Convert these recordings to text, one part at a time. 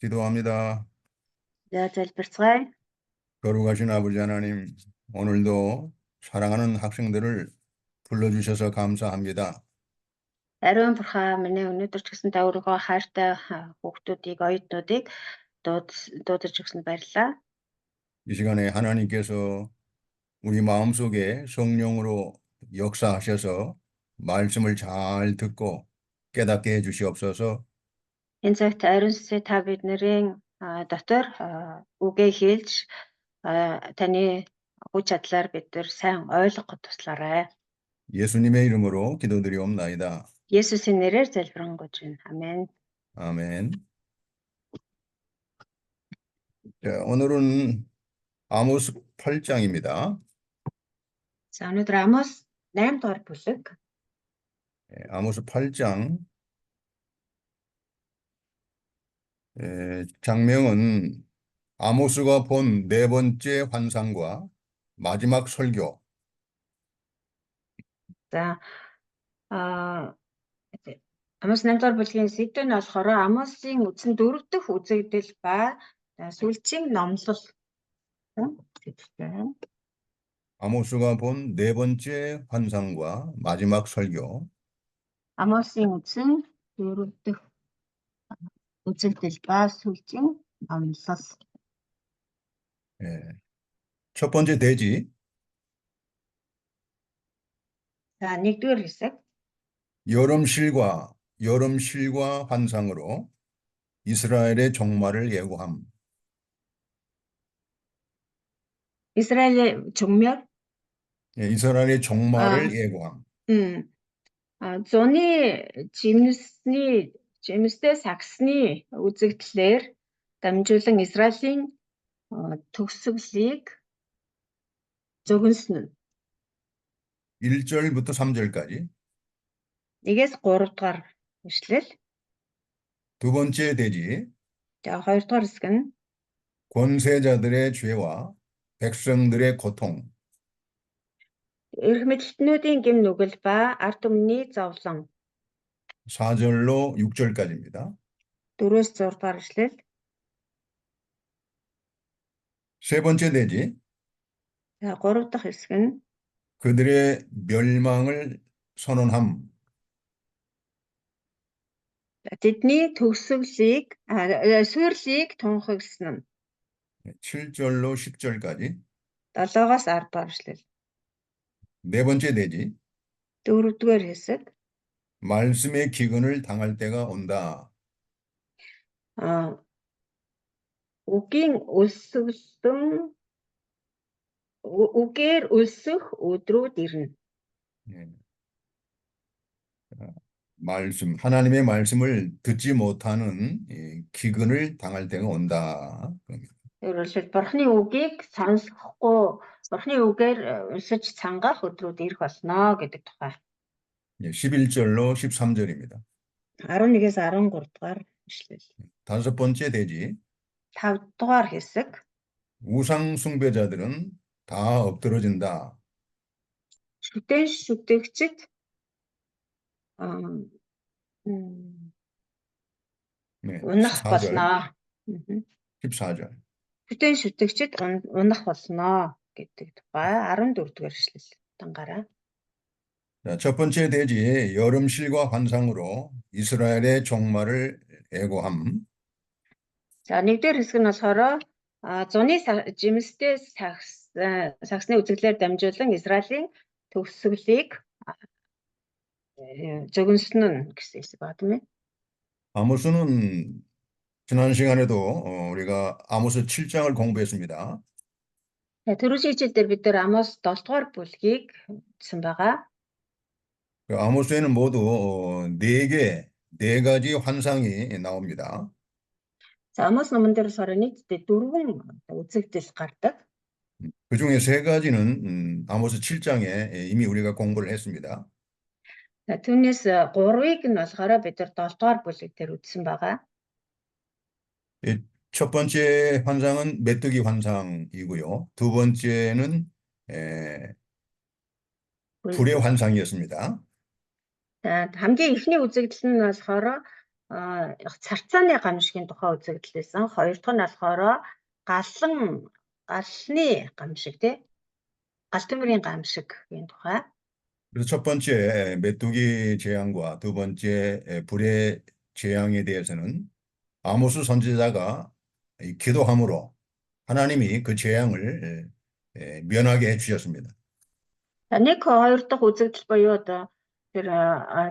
기도합니다. За залбирцгаая. 거룩하신 아버지 하나님, 오늘도 사랑하는 학생들을 불러주셔서 감사합니다. Ариун бурхан минь өнөөдөр ч гэсэн та өөрийнхөө хайртай хүүхдүүдийг, оюутнуудыг дуудаж өгсөнд баярлалаа. 이 시간에 하나님께서 우리 마음속에 성령으로 역사하셔서 말씀을 잘 듣고 깨닫게 해주시옵소서. Энэ цагт ариун сүнсээ та бидний дотор үгээ хэлж таны хүч чадлаар бид нар сайн ойлгох туслаарай. 예수님의 이름으로 기도드리옵나이다. Есүсийн нэрээр залбирanгуйж байна. Амен. 아멘. 자, 오늘은 아모스 8장입니다. За өнөөдөр Амос 8 дугаар бүлэг. 아모스 8장 장명은 아모스가 본 네 번째 환상과 마지막 설교. За Амос 8 дугаар бүлгийн сэдв нь болохоор Амосын үдсэн 4 дахь үзэгдэл ба сүүлчийн номлол. 아모스가 본 네 번째 환상과 마지막 설교. Амосын үдсэн 4 дахь үзэгдэл ба сүүлчийн номлол. 첫 번째 대지. За нэгдүгээр хэсэг. 여름실과 환상으로 이스라엘의 종말을 예고함. 이스라엘의 종말? 이스라엘의 종말을 예고함. Зуны жимстэй сагсны үзэгдлээр дамжуулан Израилийн төгсгөлийг зөгнсөн. 1절부터 3절까지. 1-ээс 3 дугаар ишлэл. 두 번째 대지. За 2 дугаар хэсэг нь 권세자들의 죄와 백성들의 고통. эрх мэдлэлтнүүдийн гэм нүгэл ба ард түмний зовлон. 4절로 6절까지입니다. 4-өөс 6 дугаар ишлэл. 세 번째 대지. За 3 дахь хэсэг нь 그들의 멸망을 선언함. тэдний төгсгөлийг суйрлыг тунхагласан нь. 7절로 10절까지. 7-оос 10 дугаар ишлэл. 네 번째 대지. 4-р хэсэг. 말씀의 기근을 당할 때가 온다. үгээр өлсөх өдрүүд ирнэ. 하나님의 말씀을 듣지 못하는 기근을 당할 때가 온다. Өөрөлдөл Бурхны үгийг сонсохгүй, Бурхны үгээр өлсөж цангах өдрүүд ирэх болно гэдэг тухай. 11절로 13절입니다. 11-ээс 13 дугаар ишлэл. 다섯 번째 대지. 5 дугаар хэсэг. 우상 숭배자들은 다 엎드러진다. Шүтэн шүтэгчд унах болно. 14절. Шүтэн шүтэгчд унах болно гэдэг тухай 14 дугаар ишлэл дангаараа. 첫 번째 대지 여름실과 환상으로 이스라엘의 종말을 예고함. За нэгдүгээр хэсэг нь болохоор зуны жимстэй сагсны үзэгдлээр дамжуулан Израилийн төгсгөлийг зөгнсөн нь гэсэн хэсэг байна. 아모스는 지난 시간에도 우리가 아모스 7장을 공부했습니다. Түрүү шийдэлээр бид нар Амос 7 дугаар бүлгийг үзсэн байгаа. 그 아모스에는 모두 네 가지 환상이 나옵니다. За Амос номон дээр болохоор нийтдээ 4 үзэгдэл гардаг. 그 중에 세 가지는 아모스 7장에 이미 우리가 공부를 했습니다. Түүнээс 3-ыг нь болохоор бид нар 7 дугаар бүлэг дээр үзсэн байгаа. 첫 번째 환상은 메뚜기 환상이고요. 두 번째는 불의 환상이었습니다. За хамгийн эхний үзэгдэл нь болохоор царцааны гамшигын тухай үзэгдэл байсан. Хоёр дахь нь болохоор галны гамшиг тий. галтүмэрийн гамшигын тухай. 그래서 첫 번째 메뚜기 재앙과 두 번째 불의 재앙에 대해서는 아모스 선지자가 기도함으로 하나님이 그 재앙을 면하게 해주셨습니다. Нэг хоёр дахь үзэгдэл буюу одоо тэр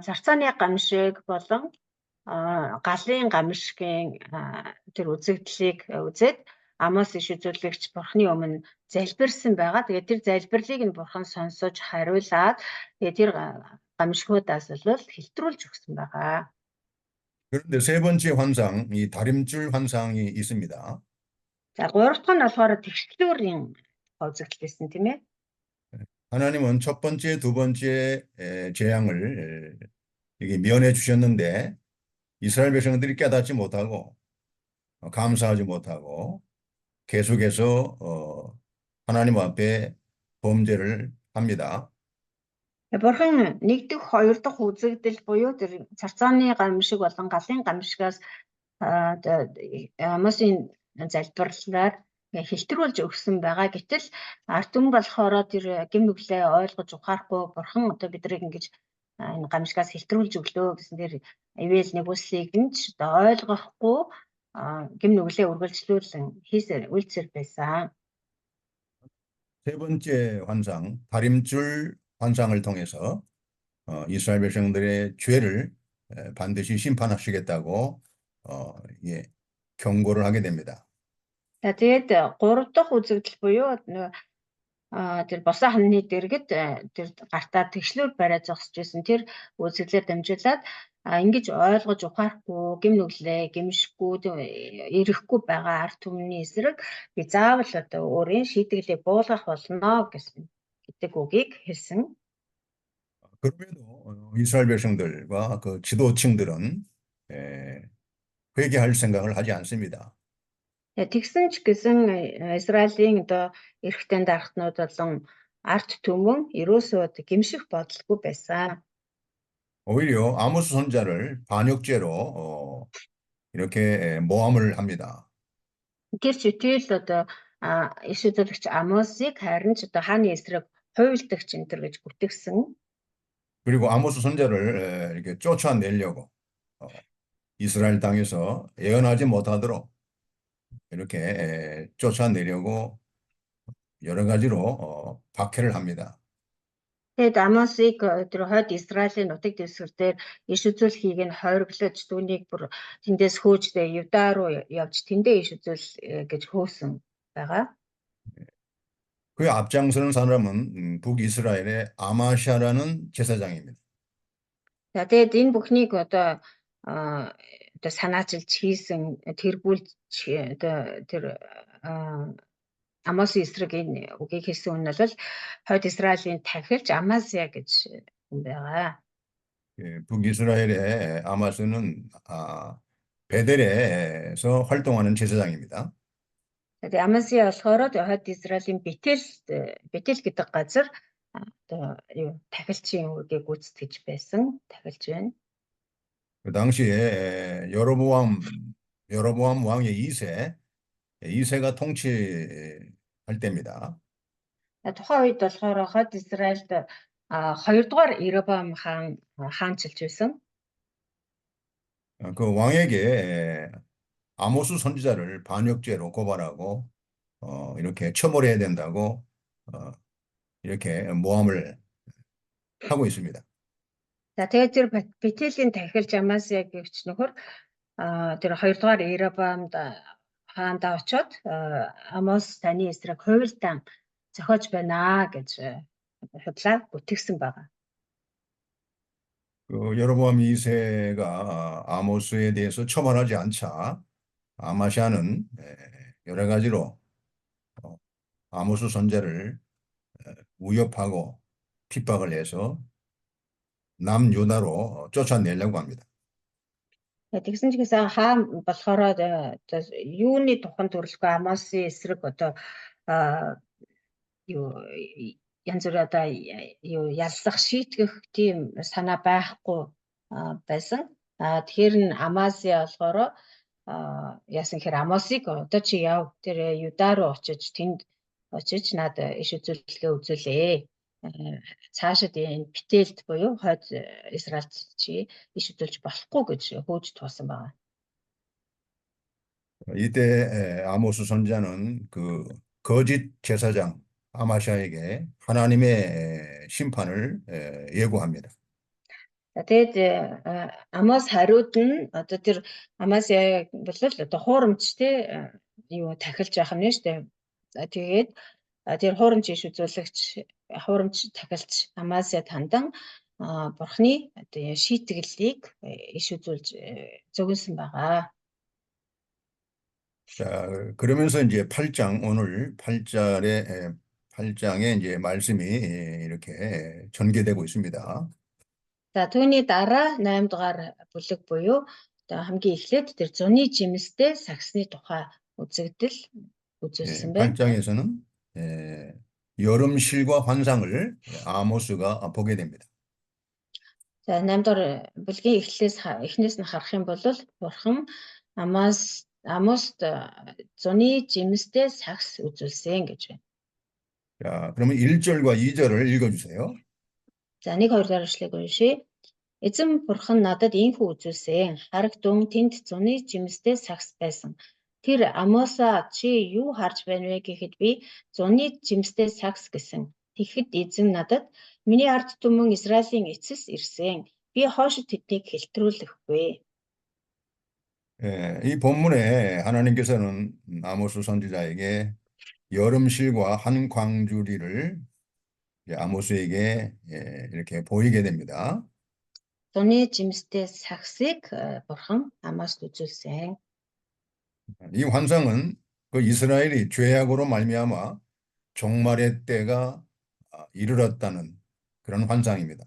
зарцааны гамшиг болон галын гамшигын тэр үзэгдлийг үзээд Амос иш үзүүлэгч Бурхны өмнө залбирсан байгаа. Тэгээд тэр залбирлыг нь Бурхан сонсож хариулаад тэгээд тэр гамшигуудаас бол хэлтрүүлж өгсөн байгаа. 그런데 세 번째 환상, 이 다림줄 환상이 있습니다. За гурав дахь нь болохоор тэгшлүүрийн үзэгдэл байсан тийм ээ. 하나님은 첫 번째, 두 번째 재앙을 이게 면해 주셨는데 이스라엘 백성들이 깨닫지 못하고 감사하지 못하고 계속해서 하나님 앞에 범죄를 합니다. Бурхан нэг дэх хоёр дахь үзэгдэл буюу тэр царцааны гамшиг болон галын гамшигаас Амосын залбирлаар хэлтрүүлж өгсөн байгаа. Гэтэл ард түмэн болохоор тэр гэм нүглээ ойлгож ухаарахгүй Бурхан одоо бидрийг ингэж энэ гамшигаас хэлтрүүлж өглөө гэсэн тэр ивэл нэгүслийг нь ч одоо ойлгохгүй гэм нүглээ үргэлжлүүлэн үйлцэр байсан. 세 번째 환상, 다림줄 환상을 통해서 이스라엘 백성들의 죄를 반드시 심판하시겠다고 경고를 하게 됩니다. За тэгээд гурав дахь үзэгдэл буюу тэр босоо ханны дэргэд тэр гартаа тэгшлүүр бариад зогсож байсан тэр үзэгдлээр дамжуулаад ингэж ойлгож ухаарахгүй гэм нүглээ гэмшихгүй ирэхгүй байгаа ард түмний эсрэг би заавал одоо өөрийн шийдэглээ буулгах болно гэдэг үгийг хэлсэн. 그럼에도 이스라엘 백성들과 그 지도층들은 회개할 생각을 하지 않습니다. Тэгсэн ч гэсэн Израилийн одоо эрхтэн дарахтнууд болон ард түмэн ерөөсөө гэмших бодолгүй байсан. 오히려 아모스 선지자를 반역죄로 이렇게 모함을 합니다. Тэр читэл одоо иш үзүүлэгч Амосыг харин ч одоо хааны эсрэг хуйлдагч энэ төр гэж бүтгэсэн. 그리고 아모스 선지자를 이렇게 쫓아내려고 이스라엘 땅에서 예언하지 못하도록 이렇게 쫓아내려고 여러 가지로 박해를 합니다. Тэгэд Амосыг тэр хойд Израилийн нутаг дэвсгэр дээр иш үзүүлэхийг нь хойроглож түүнийг бүр тэндээс хөөждөө Юда руу явж тэндээ иш үзүүл гэж хөөсөн байгаа. 그 앞장서는 사람은 북이스라엘의 아마샤라는 제사장입니다. За тэгэд энэ бүхнийг одоо санаачилж хийсэн тэргүүлж одоо тэр Амосын эсрэг энэ үгийг хэлсэн хүн бол хойд Израилийн тахилч Амасия гэж хүн байгаа. 북이스라엘의 아마스는 베델에서 활동하는 제사장입니다. Тэгээд Амасия болохоор хойд Израилийн Бетел гэдэг газар одоо тахилчийн үгийг гүйцэтгэж байсан тахилч байна. 그 당시에 여로보암 왕의 2세가 통치할 때입니다. Тухайн үед болохоор хойд Израильд 2 дугаар Иробам хаанчилж байсан. 그 왕에게 아모스 선지자를 반역죄로 고발하고 이렇게 처벌해야 된다고 이렇게 모함을 하고 있습니다. За тэгээд тэр Бетелийн тахилч Амасия гэвч нөхөр тэр 2 дугаар Иробамд хаандаа очоод Амос таны эсрэг хуйлдаан зохиож байна гэж худлаа бүтгэсэн байгаа. 그 여로보암 2세가 아모스에 대해서 처벌하지 않자 아마샤는 여러 가지로 아모스 선지자를 위협하고 핍박을 해서 남유다로 쫓아내려고 합니다. Тэгсэн ч гэсэн хаан болохоор юуны тухайн төрөлхөө Амосын эсрэг одоо янз бүр одоо яллах шийтгэх тийм санаа байхгүй байсан. Тэгэхээр нь Амазиа болохоор яасан гэхээр Амосыг одоо чи яв тэр Юда руу очиж тэнд очиж над иш үзүүлэлгээ үзүүлээ. Цаашид энэ Бетелд буюу хойд Израильд чи иш үзүүлж болохгүй гэж хөөж туусан байна. 이때 아모스 선지자는 그 거짓 제사장 아마샤에게 하나님의 심판을 예고합니다. Тэгээд Амос хариуд нь одоо тэр Амасиа бол одоо хуурамч те юу тахилж явах нь шүү дээ. Тэгээд тэр хуурамч иш үзүүлэгч хуурамч тахилч Амасиа тандан бурхны одоо шийтгэлийг иш үзүүлж зөвгөнсөн байгаа. 자, 그러면서 이제 8장 오늘 8장에 이제 말씀이 이렇게 전개되고 있습니다. За түүний дараа 8 дугаар бүлэг буюу одоо хамгийн эхлээд тэр зуны жимстэй сагсны тухай үзэгдэл үзүүлсэн байна. 8장에서는 여름실과 환상을 아모스가 보게 됩니다. За 8 дугаар бүлгийн эхнээс нь харах юм бол бурхан Амост зуны жимстэй сагс үзүүлсэн гэж байна. 자, 그러면 1절과 2절을 읽어주세요. За 1 2 дугаар эшлэгийг уншъя. Эзэн бурхан надад ийхүү үзүүлсэн. Харагдун тэнд зуны жимстэй сагс байсан. Тэр Амоса чи юу харж байна вэ гэхэд би зуны жимстэй сагс гэсэн. Тэгэхэд эзэн надад миний ард түмэн Израилийн эцэс ирсэн. Би хоошид тэднийг хэлтрүүлэхгүй. 이 본문에 하나님께서는 아모스 선지자에게 여름실과 한 광주리를 아모스에게 이렇게 보이게 됩니다. Зуны жимстэй сагсыг бурхан Амост үзүүлсэн. 이 환상은 그 이스라엘이 죄악으로 말미암아 종말의 때가 이르렀다는 그런 환상입니다.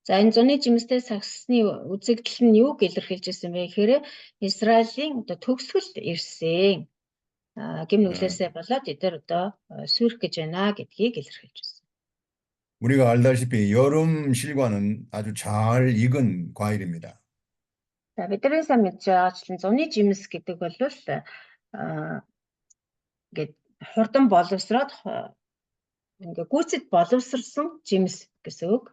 За энэ зуны жимстэй сагсны үзэгдэл нь юуг илэрхийлж ирсэн бэ гэхээр Израилийн одоо төгсгөл ирсэн. Гим нүглээсээ болоод эдгээр одоо сүрх гэж байна гэдгийг илэрхийлж ирсэн. 우리가 알다시피 여름 실과는 아주 잘 익은 과일입니다. За бидний сайн мэдж байгаачлан зуны жимс гэдэг бол ингээд хурдан боловсроод ингээд гүйцэд боловсрсон жимс гэсэн үг.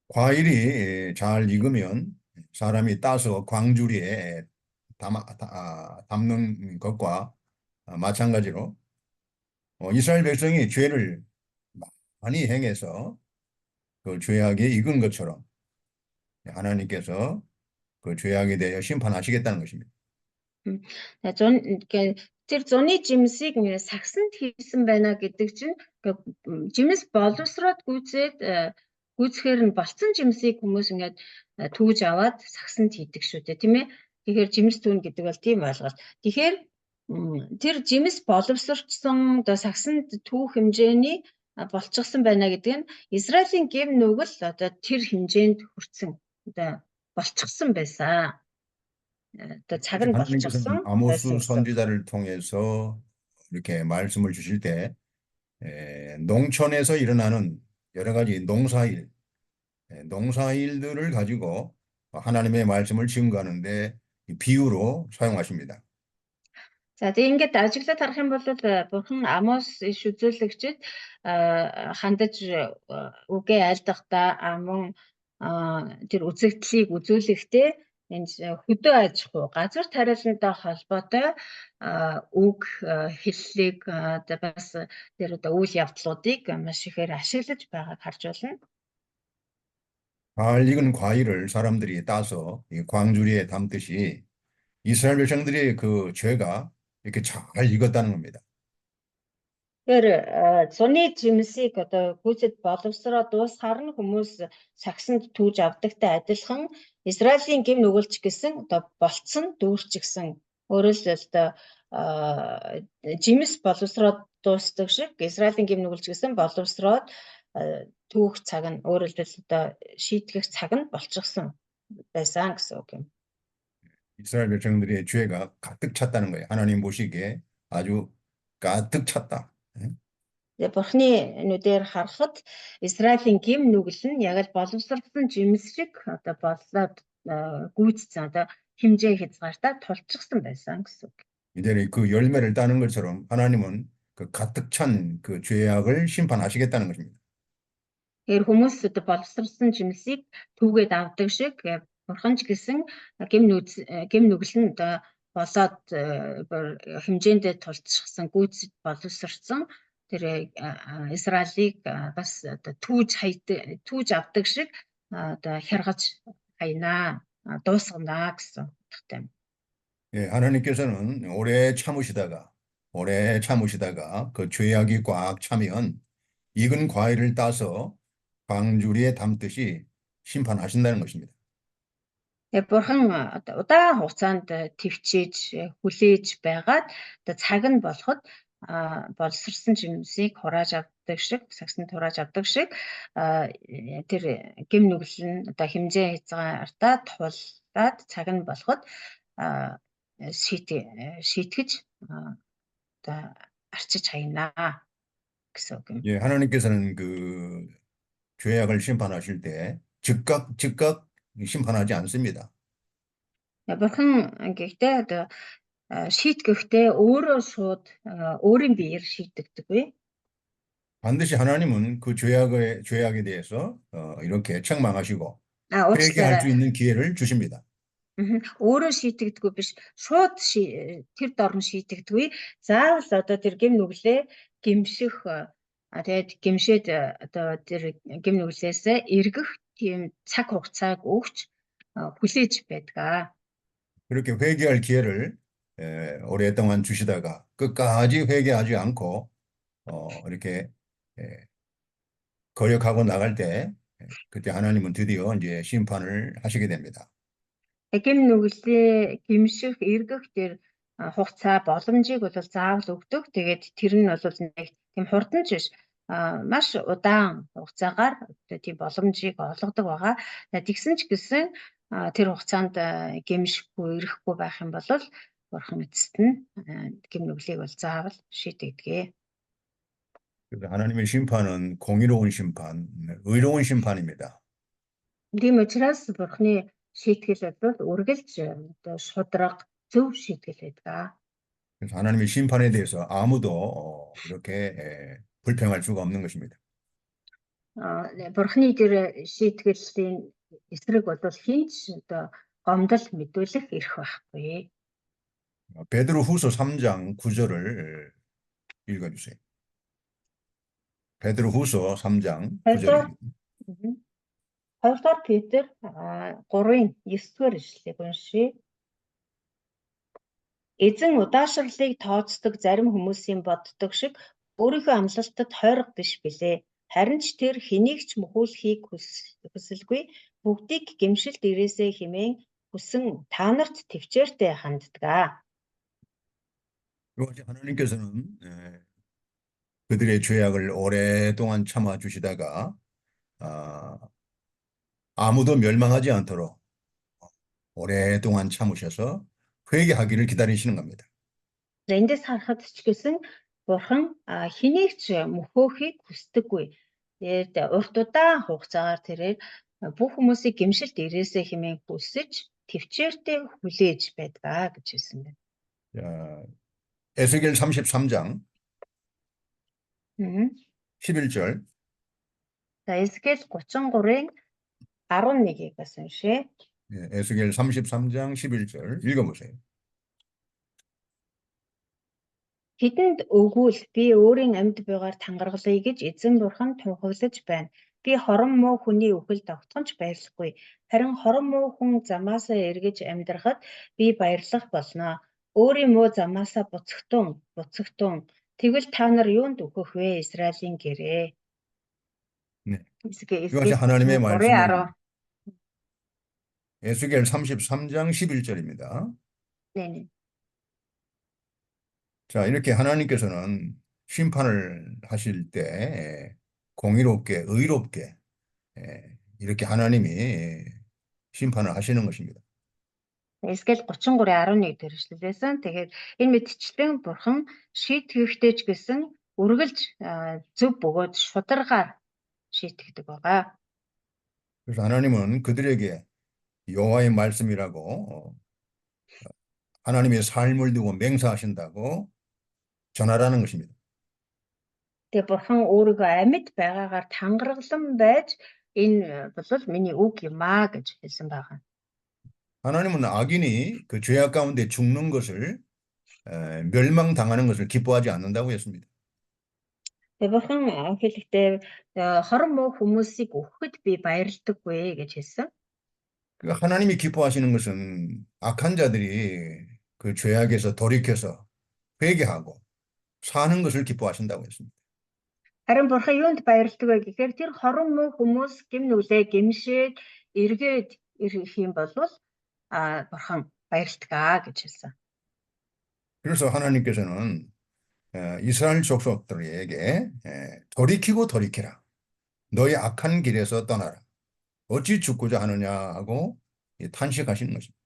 과일이 잘 익으면 사람이 따서 광주리에 담는 것과 마찬가지로 이스라엘 백성이 죄를 많이 행해서 그 죄악에 익은 것처럼 하나님께서 그 죄악에 대해 심판하시겠다는 것입니다. Тэр зуны жимсийг сагсанд хийсэн байна гэдэг чинь жимс боловсроод гүйцэхээр нь болцсон жимсийг хүмүүс ингээд түүж аваад сагсанд хийдэг шүү дээ, тийм ээ. Тэгэхээр жимс түүн гэдэг бол тийм ойлголт. Тэгэхээр тэр жимс боловсрчсан одоо сагсанд түүх хэмжээний болчихсон байна гэдэг нь Израилийн гэв нүгэл одоо тэр хэмжээнд хүрсэн одоо болчихсон байсан. 하나님께서는 아모스 선지자를 통해서 이렇게 말씀을 주실 때 농촌에서 일어나는 여러 가지 농사일들을 가지고 하나님의 말씀을 증거하는데 비유로 사용하십니다. За тэгээд ингээд ажиглаад харах юм бол бурхан Амос иш үзүүлэгчид хандаж үгээ айлдахдаа мөн тэр үзэгдлийг үзүүлэхдээ энэ хөдөө аж ахуй газар тариалантай холбоотой үг хэллэг бас тэр одоо үйл явдлуудыг маш ихээр ашиглаж байгааг харж байна. 잘 익은 과일을 사람들이 따서 이 광주리에 담듯이 이스라엘 백성들의 그 죄가 이렇게 잘 익었다는 겁니다. Тэр зуны жимсийг одоо гүйцэд боловсроо дуусгаар нь хүмүүс сагсанд түүж авдагтай адилхан Израилийн гэм нүгэлч гэсэн одоо болцсон дүүрчихсэн өөрөөр хэлбэл жимс боловсроо дуусдаг шиг Израилийн гэм нүгэлч гэсэн боловсроод түүх цаг нь өөрөөр хэлбэл одоо шийтгэх цаг нь болчихсон байсан гэсэн үг юм. 이스라엘 백성들의 죄가 가득 찼다는 거예요. 하나님 보시기에 아주 가득 찼다. Бурхны нүдээр харахад Израилийн гим нүгэл нь яг л боловсролсон жимс шиг одоо боллоод гүйцсэн одоо хэмжээ хязгаартаа тулчихсан байсан гэсэн үг. 이들이 그 열매를 따는 것처럼 하나님은 그 가득 찬 그 죄악을 심판하시겠다는 것입니다. Тэгэхээр хүмүүс одоо боловсролсон жимсийг түүгээд авдаг шиг Бурхан ч гэсэн гим нүгэл нь одоо болоод хэмжээндээ тулчихсан гүйцэд боловсролсон тэр Израилийг бас одоо түүж авдаг шиг одоо хяргаж хаянаа, дуусганаа гэсэн утгатай. 예, 하나님께서는 오래 참으시다가 그 죄악이 꽉 차면 익은 과일을 따서 광주리에 담듯이 심판하신다는 것입니다. Бурхан удаан хугацаанд төвчээж хүлээж байгаад одоо цаг нь болоход боловсрсон жимсийг хурааж авдаг шиг, сагсанд хурааж авдаг шиг тэр гим нүгэл нь одоо хэмжээ хязгаартаа тулаад цаг нь болоход шийтгэж одоо арчиж хаянаа гэсэн үг юм. 예, 하나님께서는 그 죄악을 심판하실 때 즉각 심판하지 않습니다. Бурхан гэхдээ одоо шийтгэхдээ өөрөө шууд өөрийн биеэр шийдэгдэггүй. 반드시 하나님은 그 죄악에 대해서 이렇게 책망하시고 회개할 수 있는 기회를 주십니다. өөрөө шийдэгдэггүй биш, шууд тэр дорн шийдэгдэггүй. Заавал одоо тэр гим нүглээ гимших тэгээд гимшээд одоо тэр гим нүглээс эргэх тийм цаг хугацааг өгч хүлээж байдаг. 그렇게 회개할 기회를 오랫동안 주시다가 끝까지 회개하지 않고 이렇게 거역하고 나갈 때 그때 하나님은 드디어 이제 심판을 하시게 됩니다. Гим нүглээ гимших эргэх тэр хугацаа боломжийг бол заавал өгдөг. Тэгээд тэр нь бол нэг тийм хурдан ч биш, маш удаан хугацаагаар тийм боломжийг олгодог байгаа. Тэгсэн ч гэсэн тэр хугацаанд гимшихгүй эрэхгүй байх юм бол Бурхан эцэст нь гим нүглийг бол заавал шийдэгдэгэ. 그래서 하나님의 심판은 공의로운 심판, 의로운 심판입니다. Тийм учраас Бурханы шийтгэл бол үргэлж одоо шудраг зөв шийтгэл байдаг. 그래서 하나님의 심판에 대해서 아무도 이렇게 불평할 수가 없는 것입니다. Бурханы тэр шийтгэлийн эсрэг бол хинч одоо гомдол мэдүүлэх эрх байхгүй. 베드로후서 3장 9절을 읽어주세요. 베드로후서 3장 9절입니다. 2-р Петр 3-ын 9-р ишлэгийг уншийе. Эзэн удаашрлыг тооцдог зарим хүмүүсийн боддог шиг өөрийнхөө амлалтад хойрог биш билээ. Харин ч тэр хэнийг ч мөхүүлэхийг хүсэлгүй, бүгдийг гэмшилт ирээсээ хэмээн хүсэн та нарт төвчээртэй ханддаг. 하나님께서는 그들의 죄악을 오랫동안 참아 주시다가 아무도 멸망하지 않도록 오랫동안 참으셔서 회개하기를 기다리시는 겁니다. Эндээс харахад ч гэсэн Бурхан хэнийг ч мөхөөхийг хүсдэггүй. Тэгээд урт удаан хугацаагаар тэрээр бүх хүмүүсийг гэмшилт ирээсээ хэмээн хүсэж төвчээртэй хүлээж байдаг гэж хэлсэн байна. 에스겔 33장 11절. За Эс겔 33-ын 11-ийг бас уншъя. 에스겔 33장 11절 읽어보세요. Тэдэнд өгвөл би өөрийн амьд буйгаар тангаргалъя гэж эзэн Бурхан тунхаглаж байна. Би хорон муу хүний үхэл тогтхонч баярлахгүй. Харин хорон муу хүн замаасаа эргэж амьдрахад би баярлах болно. Өөрийн муу замаасаа буцагтун. Тэгвэл та нар юунд өгөх вэ, Израилийн гэрээ? 이것이 하나님의 말씀입니다. 에스겔 33장 11절입니다. 네. 자, 이렇게 하나님께서는 심판을 하실 때 공의롭게, 의롭게 이렇게 하나님이 심판을 하시는 것입니다. Эс겔 33:11 дээр ишлэлээсэн. Тэгээд энэ мэдчлэн Бурхан шийтгэхдээ ч гэсэн үргэлж зөв бөгөөд шударгаар шийтгдэг байгаа. 그래서 하나님은 그들에게 여호와의 말씀이라고 하나님의 삶을 두고 맹세하신다고 전하라는 것입니다. Тэгээ бурхан өөрийгөө амьд байгаагаар тангараглан байж энэ бол миний үг юм аа гэж хэлсэн байгаа. 하나님은 악인이 그 죄악 가운데 죽는 것을 멸망당하는 것을 기뻐하지 않는다고 했습니다. Тэгээ бурхан хэлэхдээ хорон муу хүмүүсийг өгөхөд би баярлдаггүй гэж хэлсэн. 그러니까 하나님이 기뻐하시는 것은 악한 자들이 그 죄악에서 돌이켜서 회개하고 사는 것을 기뻐하신다고 했습니다. Харин бурхан юунд баярлдаг вэ гэхээр тэр хорон муу хүмүүс гим нүглээ гимшээд эргээд ирэх юм бол бурхан баярлдаг гэж хэлсэн. 그래서 하나님께서는 이스라엘 족속들에게 돌이키고 돌이키라. 너의 악한 길에서 떠나라. 어찌 죽고자 하느냐 하고 탄식하시는 것입니다.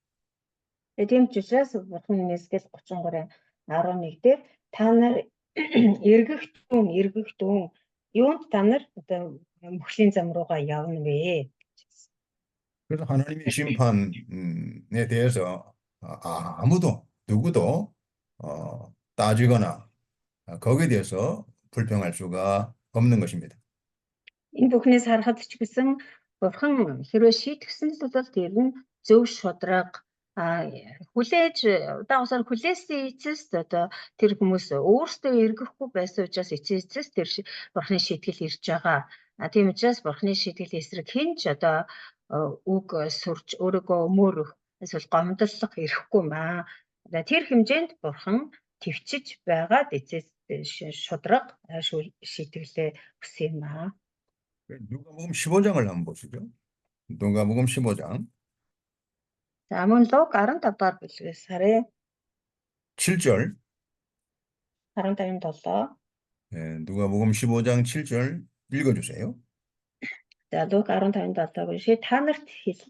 Тийм ч учраас бурхан Эзекиэл 33:11 дээр та нар эргэгдүүн юунд та нар одоо мөхлийн зам руугаа явна вэ? 그래서 하나님의 심판에 대해서 아무도 누구도 따지거나 거기에 대해서 불평할 수가 없는 것입니다. Энэ бүхнээс харахад ч гэсэн бурхан хэрвээ шийтгсэн л бол тэр нь зөв шудраг хүлээж удаасаар хүлээсэн эцэст одоо тэр хүмүүс өөрсдөө эргэхгүй байсан учраас эцэст тэр бурханы шийтгэл ирж байгаа. Тийм учраас бурханы шийтгэлийн эсрэг хинч одоо үг сурч өөрийгөө өмөөрөх эсвэл гомдлох ирэхгүй маа. Тэр хэмжээнд бурхан твчиж байгаад эцэст шудраг шийтгэлээ өгсөн юм аа. 누가복음 15장을 한번 보시죠. 누가복음 15장. За мөн Луг 15 дугаар бүлгээс харъя. 7절. 15-7. 누가복음 15장 7절 읽어주세요. За Луг 15-7 гэж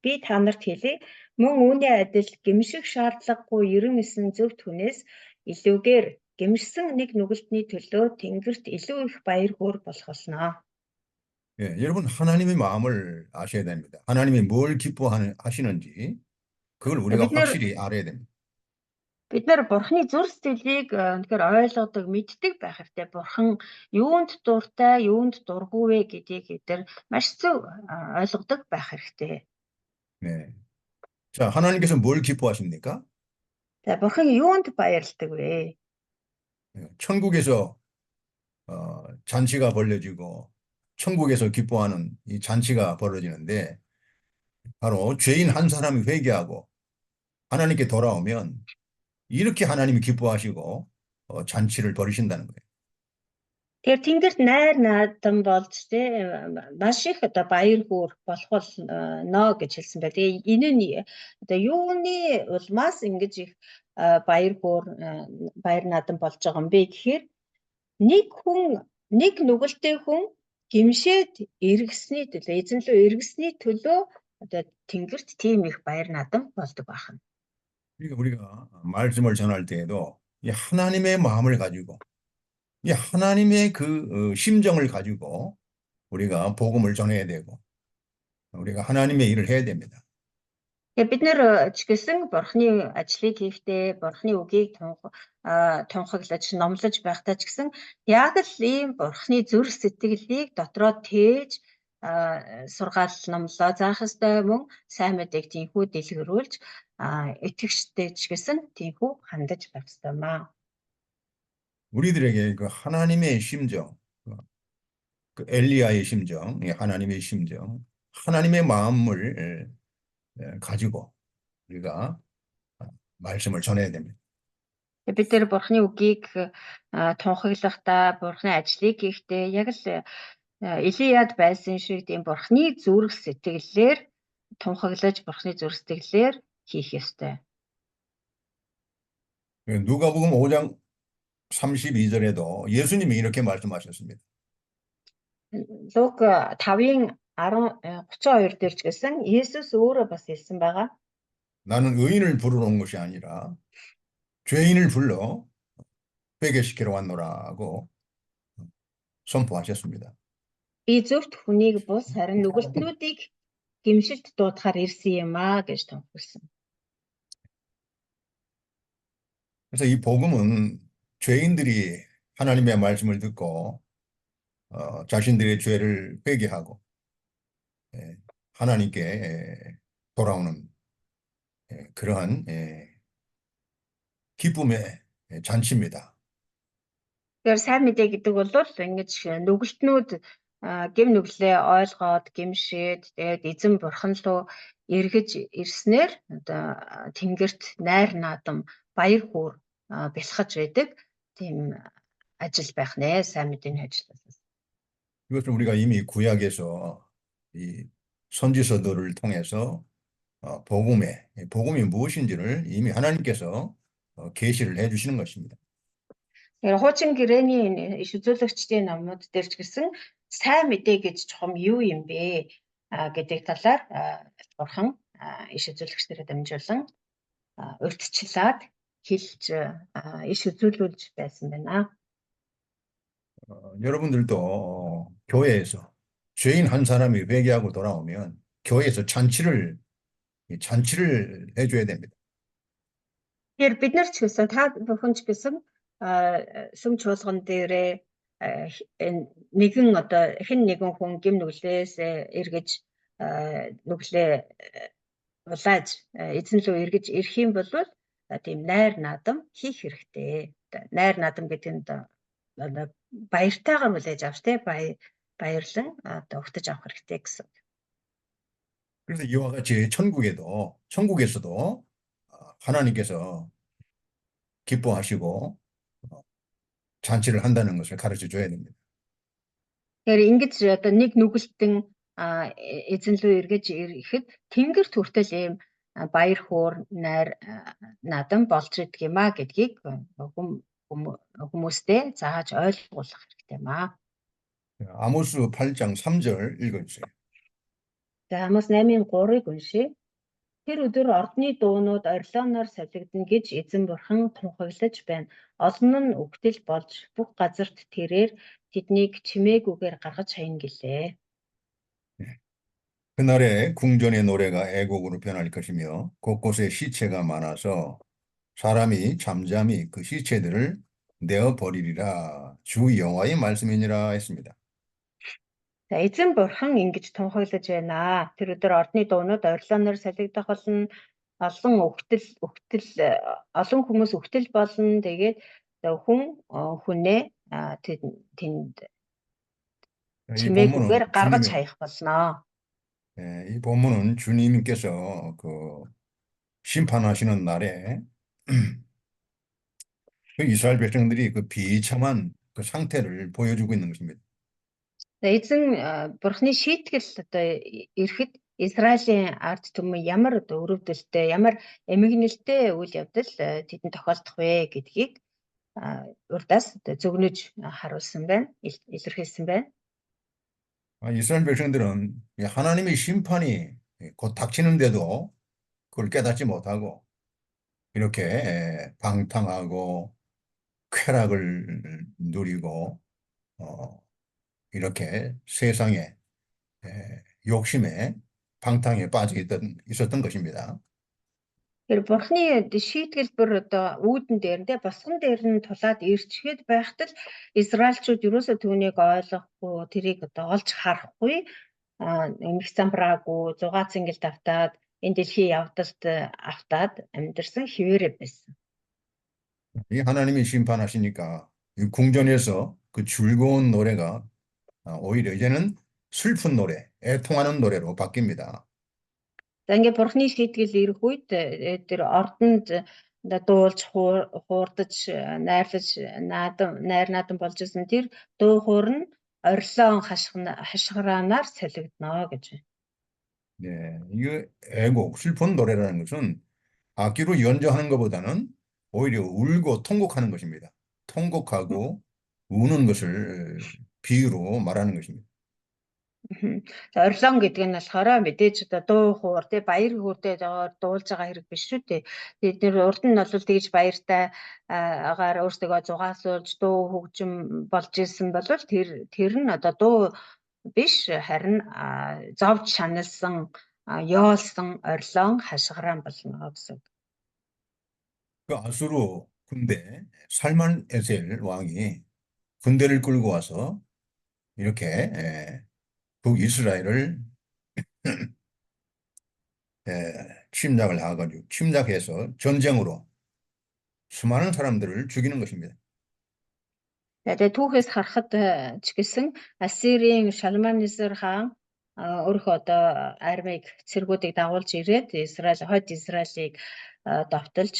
би та нарт хэлье. Мөн үүний адил гимших шаардлагагүй 99 зөв түнээс илүүгээр гимшсэн нэг нүгэлтний төлөө Тэнгэрт илүү их баяр хөөр болох болно. 여러분 하나님의 마음을 아셔야 됩니다. 하나님이 뭘 기뻐하시는지 그걸 우리가 확실히 알아야 됩니다. Бид нар бурхны зүрх сэтгэлийг тэгэхээр ойлгодог, мэддэг байх хэрэгтэй. Бурхан юунд дуртай, юунд дургүй вэ гэдгийг бид нар маш зөв ойлгодог байх хэрэгтэй. 네. 자, 하나님께서 뭘 기뻐하십니까? За бурхан юунд баярлдаг вэ? 천국에서 잔치가 벌어지고 천국에서 기뻐하는 이 잔치가 벌어지는데 바로 죄인 한 사람이 회개하고 하나님께 돌아오면 이렇게 하나님이 기뻐하시고 잔치를 벌이신다는 거예요. Тэгэхээр тэнгэрт найр наадам болж маш их одоо баяр хөөр болох болно гэж хэлсэн байна. Тэгээ энэ нь одоо юуны улмаас ингэж их баяр хөөр баяр наадам болж байгаа юм бэ гэхээр нэг нүгэлтэй хүн гимшээд эргэсний төлөө эзэн рүү эргэсний төлөө одоо тэнгэрт тийм их баяр наадам болдог байна. 그러니까 우리가 말씀을 전할 때에도 이 하나님의 마음을 가지고 이 하나님의 그 심정을 가지고 우리가 복음을 전해야 되고 우리가 하나님의 일을 해야 됩니다. Бид нэр ч гэсэн бурхны ажлыг хийхдээ бурхны үгийг тунхаглаж номлож байхдаа ч гэсэн яг л ийм бурхны зүрх сэтгэлийг дотроо тээж сургаал номлоо заах ёстой мөн сайн мэдээг тийхүү дэлгэрүүлж итгэгчтэй ч гэсэн тийхүү хандаж байх ёстой маа. 우리들에게 그 하나님의 심정, 그 엘리야의 심정, 하나님의 심정, 하나님의 마음을 가지고 우리가 말씀을 전해야 됩니다. Бид нэр бурхны үгийг тунхаглахдаа бурхны ажлыг хийхдээ яг л Илияд байсан шиг тийм бурхны зүрх сэтгэлээр тунхаглаж бурхны зүрх сэтгэлээр хийх ёстой. 누가복음 5장 32절에도 예수님이 이렇게 말씀하셨습니다. Луг 5-ын 32 дээр ч гэсэн Есүс өөрөө бас хэлсэн байгаа. 나는 의인을 부르러 온 것이 아니라 죄인을 불러 회개시키러 왔노라고 선포하셨습니다. Би зөвхт хүнийг бус харин нүгэлтнүүдийг гимшилт дуудахаар ирсэн юм аа гэж тунхагласан. 그래서 이 복음은 죄인들이 하나님의 말씀을 듣고 자신들의 죄를 회개하고 하나님께 돌아오는 그러한 기쁨의 잔치입니다. Тэгэхээр сайн мэдээ гэдэг бол ингэж нүгэлтнүүд гэм нүглээ ойлгоод гимшээд тэгээд эзэн бурхан руу эргэж ирснээр одоо тэнгэрт найр наадам баяр хөөр бэлхэж байдаг тийм ажил байх нэ сайн мэдээний ажлаас. 이것을 우리가 이미 구약에서 이 선지서들을 통해서 복음이 무엇인지를 이미 하나님께서 계시를 해주시는 것입니다. Тэгэхээр хуучин гэрээний иш үзүүлэгчдийн номууд дээр ч гэсэн сайн мэдээ гэж чухам юу юм бэ гэдэг талаар бурхан иш үзүүлэгчдэрээ дамжуулан урьдчилаад хэлж иш үзүүлүүлж байсан байна. 여러분들도 교회에서 죄인 한 사람이 회개하고 돌아오면 교회에서 잔치를 해줘야 됩니다. Тэгэхээр бид нар ч гэсэн та бүхэн ч гэсэн сүм чуулган дээрээ нэгэн одоо хэн нэгэн хүн гэм нүглээс эргэж нүглээ улааж эзэн рүү эргэж ирэх юм бол тийм найр наадам хийх хэрэгтэй. Найр наадам гэдэг нь одоо баяртайгаар хүлээж авч тэ баярлан одоо өгтөж авах хэрэгтэй гэсэн. 그래서 이와 같이 천국에서도 하나님께서 기뻐하시고 잔치를 한다는 것을 가르쳐 줘야 됩니다. Тэгэхээр ингэж одоо нэг нүгэлтэн эзэн рүү эргэж ирэхэд тэнгэрт хүртэл ийм баяр хөөр найр наадам болж идэг юм а гэдгийг хүмүүстээ зааж ойлгуулах хэрэгтэй юм а. 아모스 8장 3절 읽어주세요. За Амос 8:3-ыг уншъя. Тэр өдөр ордны дуунууд орилоноор солигдно гэж эзэн бурхан тунхаглаж байна. Олон нь үгтэл болж бүх газарт тэрээр тэднийг чимээгүйгээр гаргаж хаяна гэлээ. 그날에 궁전의 노래가 애곡으로 변할 것이며 곳곳에 시체가 많아서 사람이 잠잠히 그 시체들을 내어 버리리라. 주 여호와의 말씀이니라 했습니다. За эзэн бурхан ингэж тунхаглаж байна. Тэр өдөр ордны дуунууд орилоноор солигдох болно. Олон хүмүүс үхтэл болно. Тэгээд хүн хүнээ тэнд 이 чимээгүйгээр 본문은 гаргаж хаях болно. 이 본문은 주님께서 그 심판하시는 날에 그 이스라엘 백성들이 그 비참한 그 상태를 보여주고 있는 것입니다. Эзэн бурхны шийтгэл одоо ирэхэд Израилийн ард түмэн ямар одоо өрөвдөлтөй, ямар эмгэнэлтэй үйл явдал тэдэнд тохиолдох вэ гэдгийг урдаас одоо зөвнөж харуулсан байна, илэрхийлсэн байна. 이스라엘 백성들은 하나님의 심판이 곧 닥치는데도 그걸 깨닫지 못하고 이렇게 방탕하고 쾌락을 누리고 이렇게 세상의 욕심에 방탕에 빠져 있었던 것입니다. Тэр бурхны шийтгэл бүр одоо үүдэн дээр нэ босгон дээр нь тулаад ирчгээд байхад л Израильчууд ерөөсөө түүнийг ойлгохгүй, тэрийг одоо олж харахгүй, эмх замбраагүй, зугаа цэнгэлд автаад энэ дэлхийн явдалд автаад амьдэрсэн хിവэрэ байсан. 이 하나님이 심판하시니까 이 궁전에서 그 즐거운 노래가 오히려 이제는 슬픈 노래, 애통하는 노래로 바뀝니다. За ингээд бурхны шийтгэл ирэх үед тэр ордонд дуулж хуурдаж найрлаж найр наадам болж исэн тэр дуу хуур нь орилон хашгираанаар солигдно гэж байна. 네, 이게 애곡, 슬픈 노래라는 것은 악기로 연주하는 것보다는 오히려 울고 통곡하는 것입니다. 통곡하고 우는 것을 비유로 말하는 것입니다. Орилон гэдэг нь болохоор мэдээж одоо дуу хуур тий баяр хөөртэй дуулж байгаа хэрэг биш шүү дээ. Тэгээд нэр урд нь бол тэгж баяртай агаар өөртөө зугаасуулж дуу хөгжим болж исэн бол тэр нь одоо дуу биш харин зовж шаналсан ёолсон орилон хашгиран болно гэсэн. 그 아수르 군대 살만 에셀 왕이 군대를 끌고 와서 이렇게 북이스라엘을 침략을 해가지고 침략해서 전쟁으로 수많은 사람들을 죽이는 것입니다. Тэгээд түүхээс харахад ч гэсэн Ассирийн Шалманесер хаан өөрийнхөө одоо армийг цэргүүдийг дагуулж ирээд хойд Израилийг довтолж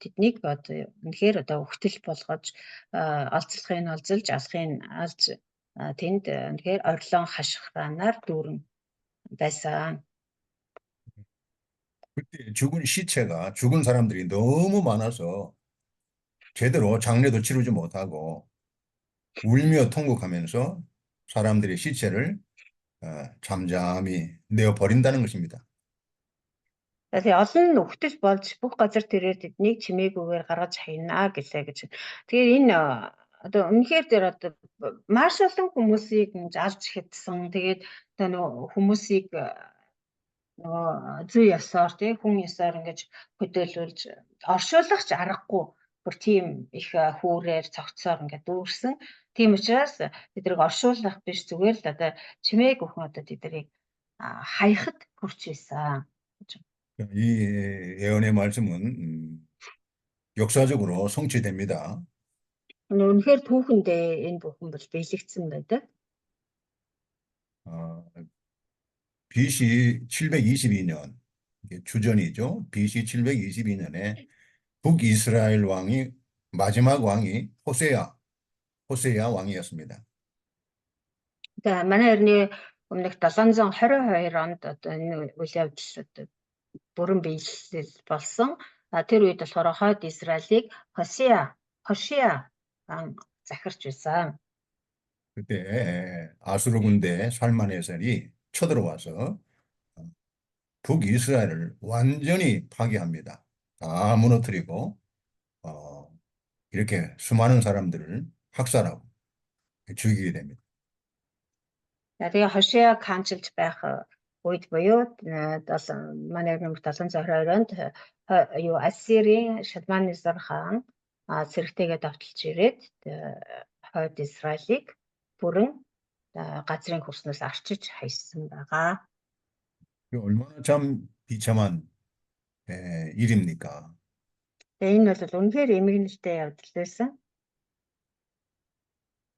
тэднийг үнэхээр одоо өгтөл болгож олзлохыг нь олзолж алахыг нь алж тэнд үнэхээр орилон хашгираанаар дүүрэн байсан. 그때 죽은 사람들이 너무 많아서 제대로 장례도 치르지 못하고 울며 통곡하면서 사람들의 시체를 잠잠히 내어 버린다는 것입니다. Тэгээ олон өгтөл болж бүх газар тэрээр тэднийг чимээгүйгээр гаргаж хайнаа гэлээ гэж. Тэгээ энэ одоо үнэхээр тэр одоо маш олон хүмүүсийг алж хэтсэн. Тэгээд нөгөө хүмүүсийг нөгөө зүй ёсоор тий хүн ёсоор ингэж хөдөөлүүлж оршуулах ч аргагүй бүр тийм их хүүрээр цогцсоор ингээд дүүрсэн. Тийм учраас тэдрийг оршуулах биш зүгээр л одоо чимээг өхөн одоо тэдрийг хаяхад хүрч ийсэн. 이 예언의 말씀은 역사적으로 성취됩니다. Үнэхээр түүхэндээ энэ бүхэн бол биелэгдсэн байдаг. BC 722년 주전이죠. BC 722년에 북이스라엘 왕이 마지막 왕이 호세야 왕이었습니다. За манай эртний өмнөх 722 онд одоо энэ үйл явдал одоо бүрэн биелэл болсон. Тэр үед болохоор хойд Израилийг Хошея захирч байсан. 그때 아수르 군대 살만에셀이 쳐들어와서 북이스라엘을 완전히 파괴합니다. 다 무너뜨리고 이렇게 수많은 사람들을 학살하고 죽이게 됩니다. Тэгээ Хошея хаанчилж байх үед буюу манай өмнөх 722 онд Ассирийн Шалманесер хаан цэрэгтэйгээ давталж ирээд хойд Израилийг бүрэн газрын хөрснөөс арчиж хайсан байгаа. 얼마나 참 비참한 일입니까? Энэ бол үнэхээр эмгэнэлтэй явдал байсан.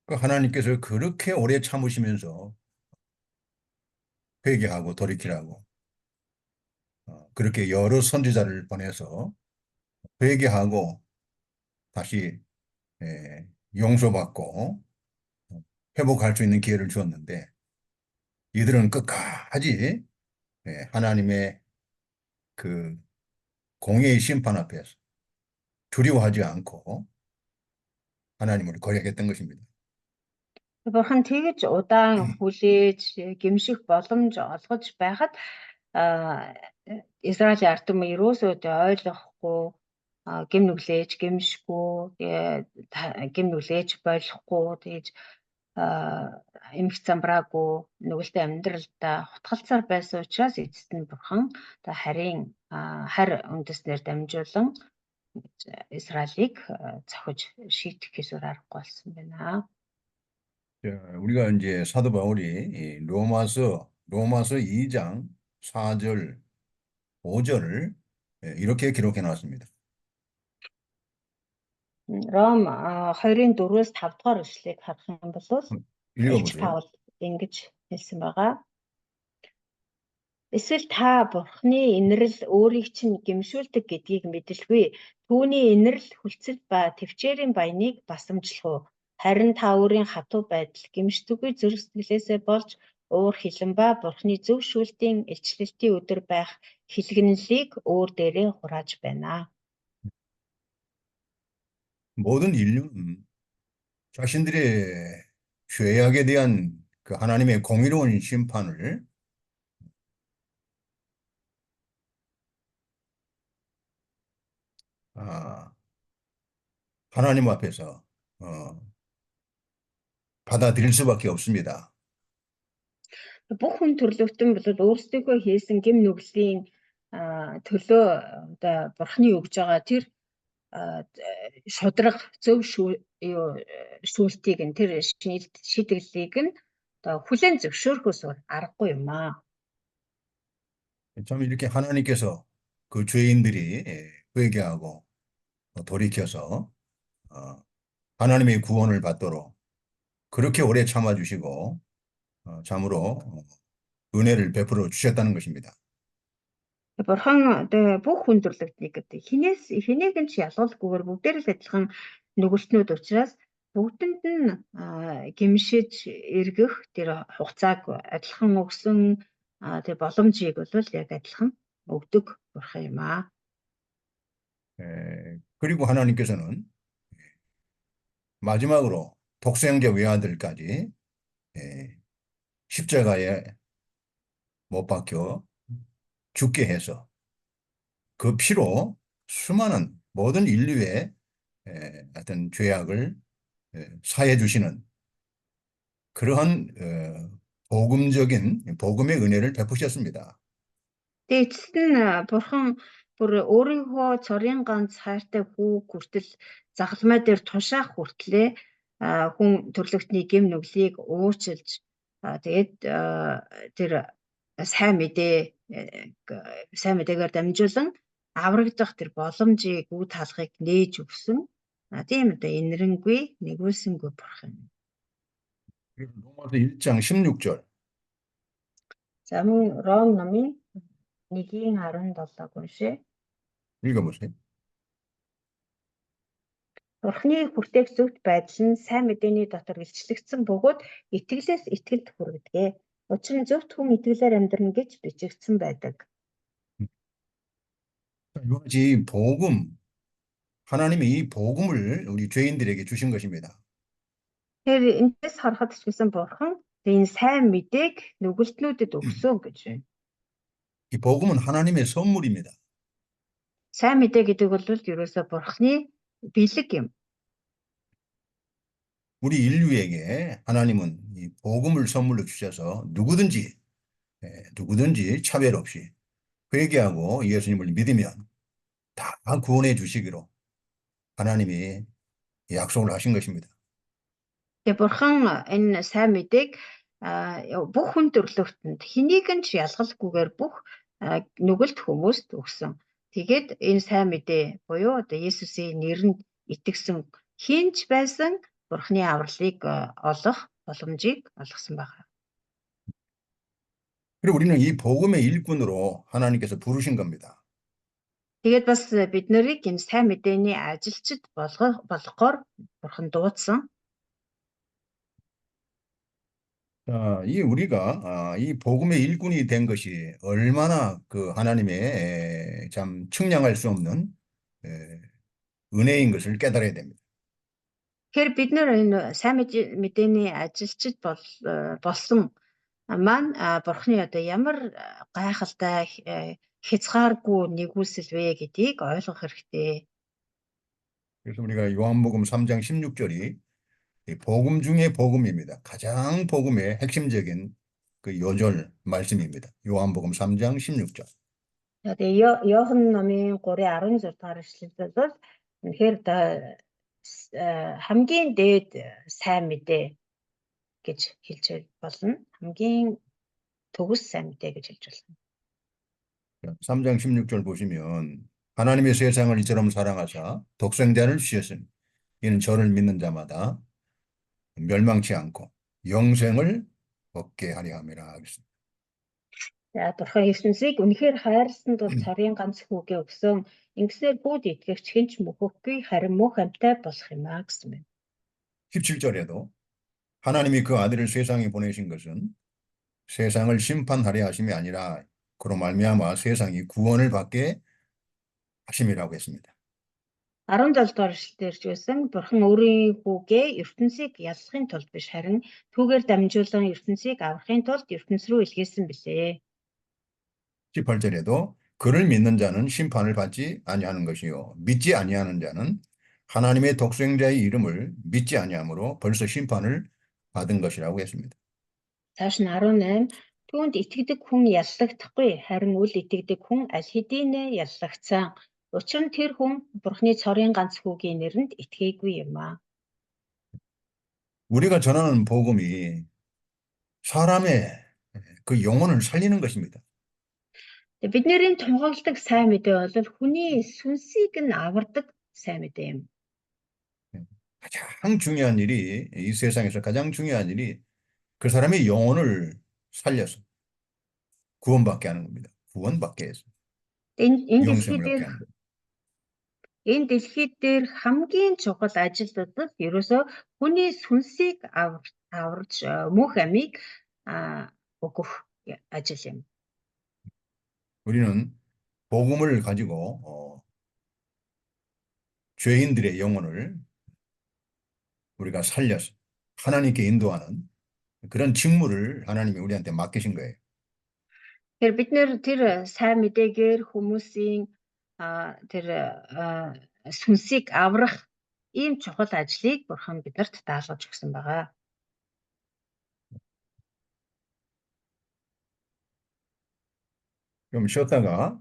하나님께서 그렇게 오래 참으시면서 회개하고 돌이키라고 그렇게 여러 선지자를 보내서 회개하고 다시 용서받고 회복할 수 있는 기회를 주었는데 이들은 끝까지 하나님의 그 공의의 심판 앞에서 두려워하지 않고 하나님을 거역했던 것입니다. Бурхан тэгж удаан хүлээж гэмших боломж олгож байхад Израилийн ард түмэн ерөөсөө ойлгохгүй гэм нүглээж гэмшгүй гэм нүглээж болохгүй тэгж эмх замбраагүй нүгэлтэй амьдралдаа хутгалцаар байсан учраас эцэст нь Бурхан харийн хар үндэснээр дамжуулан Израилийг зохиж шийдэх гэсэн аргагүй болсон байна. 우리가 이제 사도 바울이 로마서 2장 4절, 5절을 이렇게 기록해 놨습니다. Ром 2-ын 4-өөс 5 дугаар эшлэгийг харах юм бол Илч 읽어보세요. Паул ингэж хэлсэн байгаа. Эсвэл та Бурхны инрэл өөрийг чинь гэмшүүлдэг гэдгийг мэдэлгүй. Түүний инрэл хүлцэл ба төвчээрийн баяныг басамжлах уу? Харин та өөрийн хатуу байдал гэмшдэггүй зүрх сэтгэлээсээ болж уур хилэн ба Бурхны зөв шүүлтийн илчлэлтийн өдөр байх хилэгнэлийг өөр дээрээ хурааж байна. 모든 인류는 자신들의 죄악에 대한 그 하나님의 공의로운 심판을 아, 하나님 앞에서 어, 받아들일 수밖에 없습니다. Бүх хүн төрлөختөн бол өөрсдийнхөө хийсэн гэм нүглийн төлөө одоо Бурхны өгж байгаа тэр шудраг зөв шүүлтийг нь тэр шийдэглэлийг нь одоо хүлээн зөвшөөрөхөөс аргагүй юм аа. 참 이렇게 하나님께서 그 죄인들이 회개하고 돌이켜서 하나님의 구원을 받도록 그렇게 오래 참아주시고 참으로 은혜를 베풀어 주셨다는 것입니다. Бурхан одоо бүх хүн төрлөختнийг одоо хэнийг нь ч ялгуулгүйгээр бүгдээр л адилхан нүгэлтнүүд учраас бүгдэнд нь гимшиж эргэх тэр хугацааг адилхан өгсөн тэр боломжийг бол яг адилхан өгдөг бурхан юм аа. 그리고 하나님께서는 마지막으로 독생자 외아들까지 십자가에 못 박혀 죽게 해서 그 피로 수많은 모든 인류의 어떤 죄악을 사해 주시는 그러한 복음의 은혜를 베푸셨습니다. Тэгээ эцэст нь бурхан бүр өөрийнхөө цорын ганц хайртай хүүг хүртэл загалмай дээр тушаах хүртлээ хүн төрлөختний гэм нүглийг уучлж тэгээд тэр сайн мэдээгээр дамжуулан аврагдах тэр боломжийг үе таалахыг нээж өгсөн. Тийм одоо инэрэнгүй нэгүүлсэнгүй бурхан. 로마서 1장 16절. За мөн Ром номын 1:17 уншъя. 읽어보세요. Бурхны хүртээх зөвхт байдал нь сайн мэдээний дотор илчлэгдсэн бөгөөд итгэлээс итгэлд хүргэдэг. Учир нь зөвхт хүн итгэлээр амьдрна гэж бичигдсэн байдаг. 이것이 하나님이 이 복음을 우리 죄인들에게 주신 것입니다. Тэр энэс харахад ч гэсэн бурхан энэ сайн мэдээг нүгэлтнүүдэд өгсөн гэж байна. 이 복음은 하나님의 선물입니다. Сайн мэдээ гэдэг бол ерөөсөө бурханы бэлэг юм. 우리 인류에게 하나님은 이 복음을 선물로 주셔서 누구든지 차별 없이 회개하고 예수님을 믿으면 다 구원해 주시기로 하나님이 약속을 하신 것입니다. Тэгээ бурхан энэ сайн мэдээг бүх хүн төрлөختөнд хэнийг нь ч ялгалгүйгээр бүх нүгэлт хүмүүст өгсөн. Тэгээд энэ сайн мэдээ буюу одоо Есүсийн нэрэнд итгэсэн хинч байсан бурханы авралыг олох боломжийг олгосон байна. 그리고 우리는 이 복음의 일꾼으로 하나님께서 부르신 겁니다. Тэгээд бас бид нарыг энэ сайн мэдээний ажилчид болгохоор бурхан дуудсан. 자, 우리가 이 복음의 일꾼이 된 것이 얼마나 그 하나님의 참 측량할 수 없는 은혜인 것을 깨달아야 됩니다. Тэгэхээр бид нар энэ сайн мэдээний ажилчид болсон маань бурханы одоо ямар гайхалтай хязгааргүй нэгүүлсэл вэ гэдгийг ойлгох хэрэгтэй. 그래서 우리가 요한복음 3장 16절이 복음 중의 복음입니다. 가장 복음의 핵심적인 그 요절 말씀입니다. 요한복음 3장 16절. Тэгээ Иохан номын 3:16 дахь эшлэлдээ бол үнэхээр хамгийн дээд сайн мэдээ гэж хэлж болно. хамгийн төгс сайн мэдээ гэж хэлж болно. 3장 16절 보시면 하나님의 세상을 이처럼 사랑하사 독생자를 주셨으니 이는 저를 믿는 자마다 멸망치 않고 영생을 얻게 하려 함이라 하겠습니다. За Бурхан ертөнцийг үнэхээр хайрлсан тул царийн ганц хүүгээ өгсөн. Ингэснээр бүгд итгэгч хинч мөхөхгүй харин мөх амьтаа болох юм аа гэсэн байна. 17절에도 하나님이 그 아들을 세상에 보내신 것은 세상을 심판하려 하심이 아니라 그로 말미암아 세상이 구원을 받게 하심이라고 했습니다. 17 дугаар эшлэлээр ч байсан Бурхан өөрийн хүүгээ ертөнцийг яллахын тулд биш харин түүгээр дамжуулан ертөнцийг аврахын тулд ертөнц рүү илгээсэн билээ. 18절에도 그를 믿는 자는 심판을 받지 아니하는 것이요 믿지 아니하는 자는 하나님의 독생자의 이름을 믿지 아니함으로 벌써 심판을 받은 것이라고 했습니다. Цааш нь 18 түүнд итгэдэг хүн яллагдахгүй харин үл итгэдэг хүн аль хэдийнэ яллагдсан. Учир нь тэр хүн Бурханы цорын ганц хүүгийн нэрэнд итгээгүй юм аа. 우리가 전하는 복음이 사람의 그 영혼을 살리는 것입니다. Бид нарын тунхагладаг сайн мэдээ бол хүний сүнсийг нь авардаг сайн мэдээ юм. 가장 중요한 일이 이 세상에서 가장 중요한 일이 그 사람의 영혼을 살려서 구원받게 하는 겁니다. 구원받게 해서 영생을 얻게 하는 겁니다. Энэ дэлхийд дээр хамгийн чухал ажил бол ерөөсөө хүний сүнсийг аварж мөнх амийг өгөх ажил юм. 우리는 복음을 가지고 죄인들의 영혼을 우리가 살려서 하나님께 인도하는 그런 직무를 하나님이 우리한테 맡기신 거예요. Тэгэхээр бид нэр тэр сайн мэдээгээр хүмүүсийн тэр сүнсийг аврах ийм чухал ажлыг Бурхан биднэрт даалгаж өгсөн байгаа. 좀 쉬었다가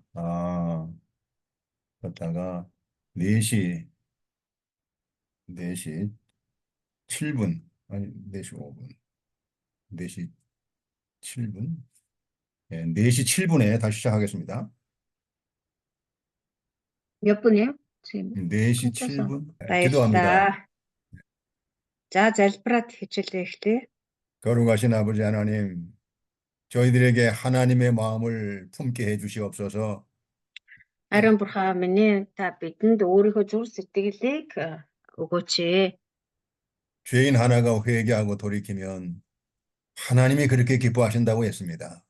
4시 7분 아니 4시 5분 4시 7분 4시 7분에 다시 시작하겠습니다. 몇 분이요? 지금 4시 7분 기도합니다. баярлалаа. За залбираад хичээлээ эхлэе. 거룩하신 아버지 하나님, 저희들에게 하나님의 마음을 품게 해 주시옵소서. Ариун Бурхан минь та бидэнд өөрийнхөө зүрх сэтгэлийг өгөөч. 죄인 하나가 회개하고 돌이키면 하나님이 그렇게 기뻐하신다고 했습니다.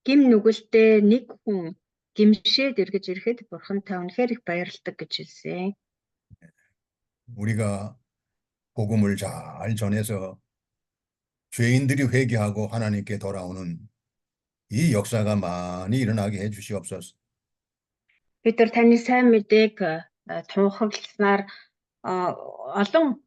Гим нүгэлтэй нэг хүн гимшээд эргэж ирэхэд Бурхан та үнэхээр их баярлдаг гэж хэлсэн. 우리가 복음을 잘 전해서 죄인들이 회개하고 하나님께 돌아오는 이 역사가 많이 일어나게 해 주시옵소서. Бид нар таны сайн мэдээг тунхагласнаар олон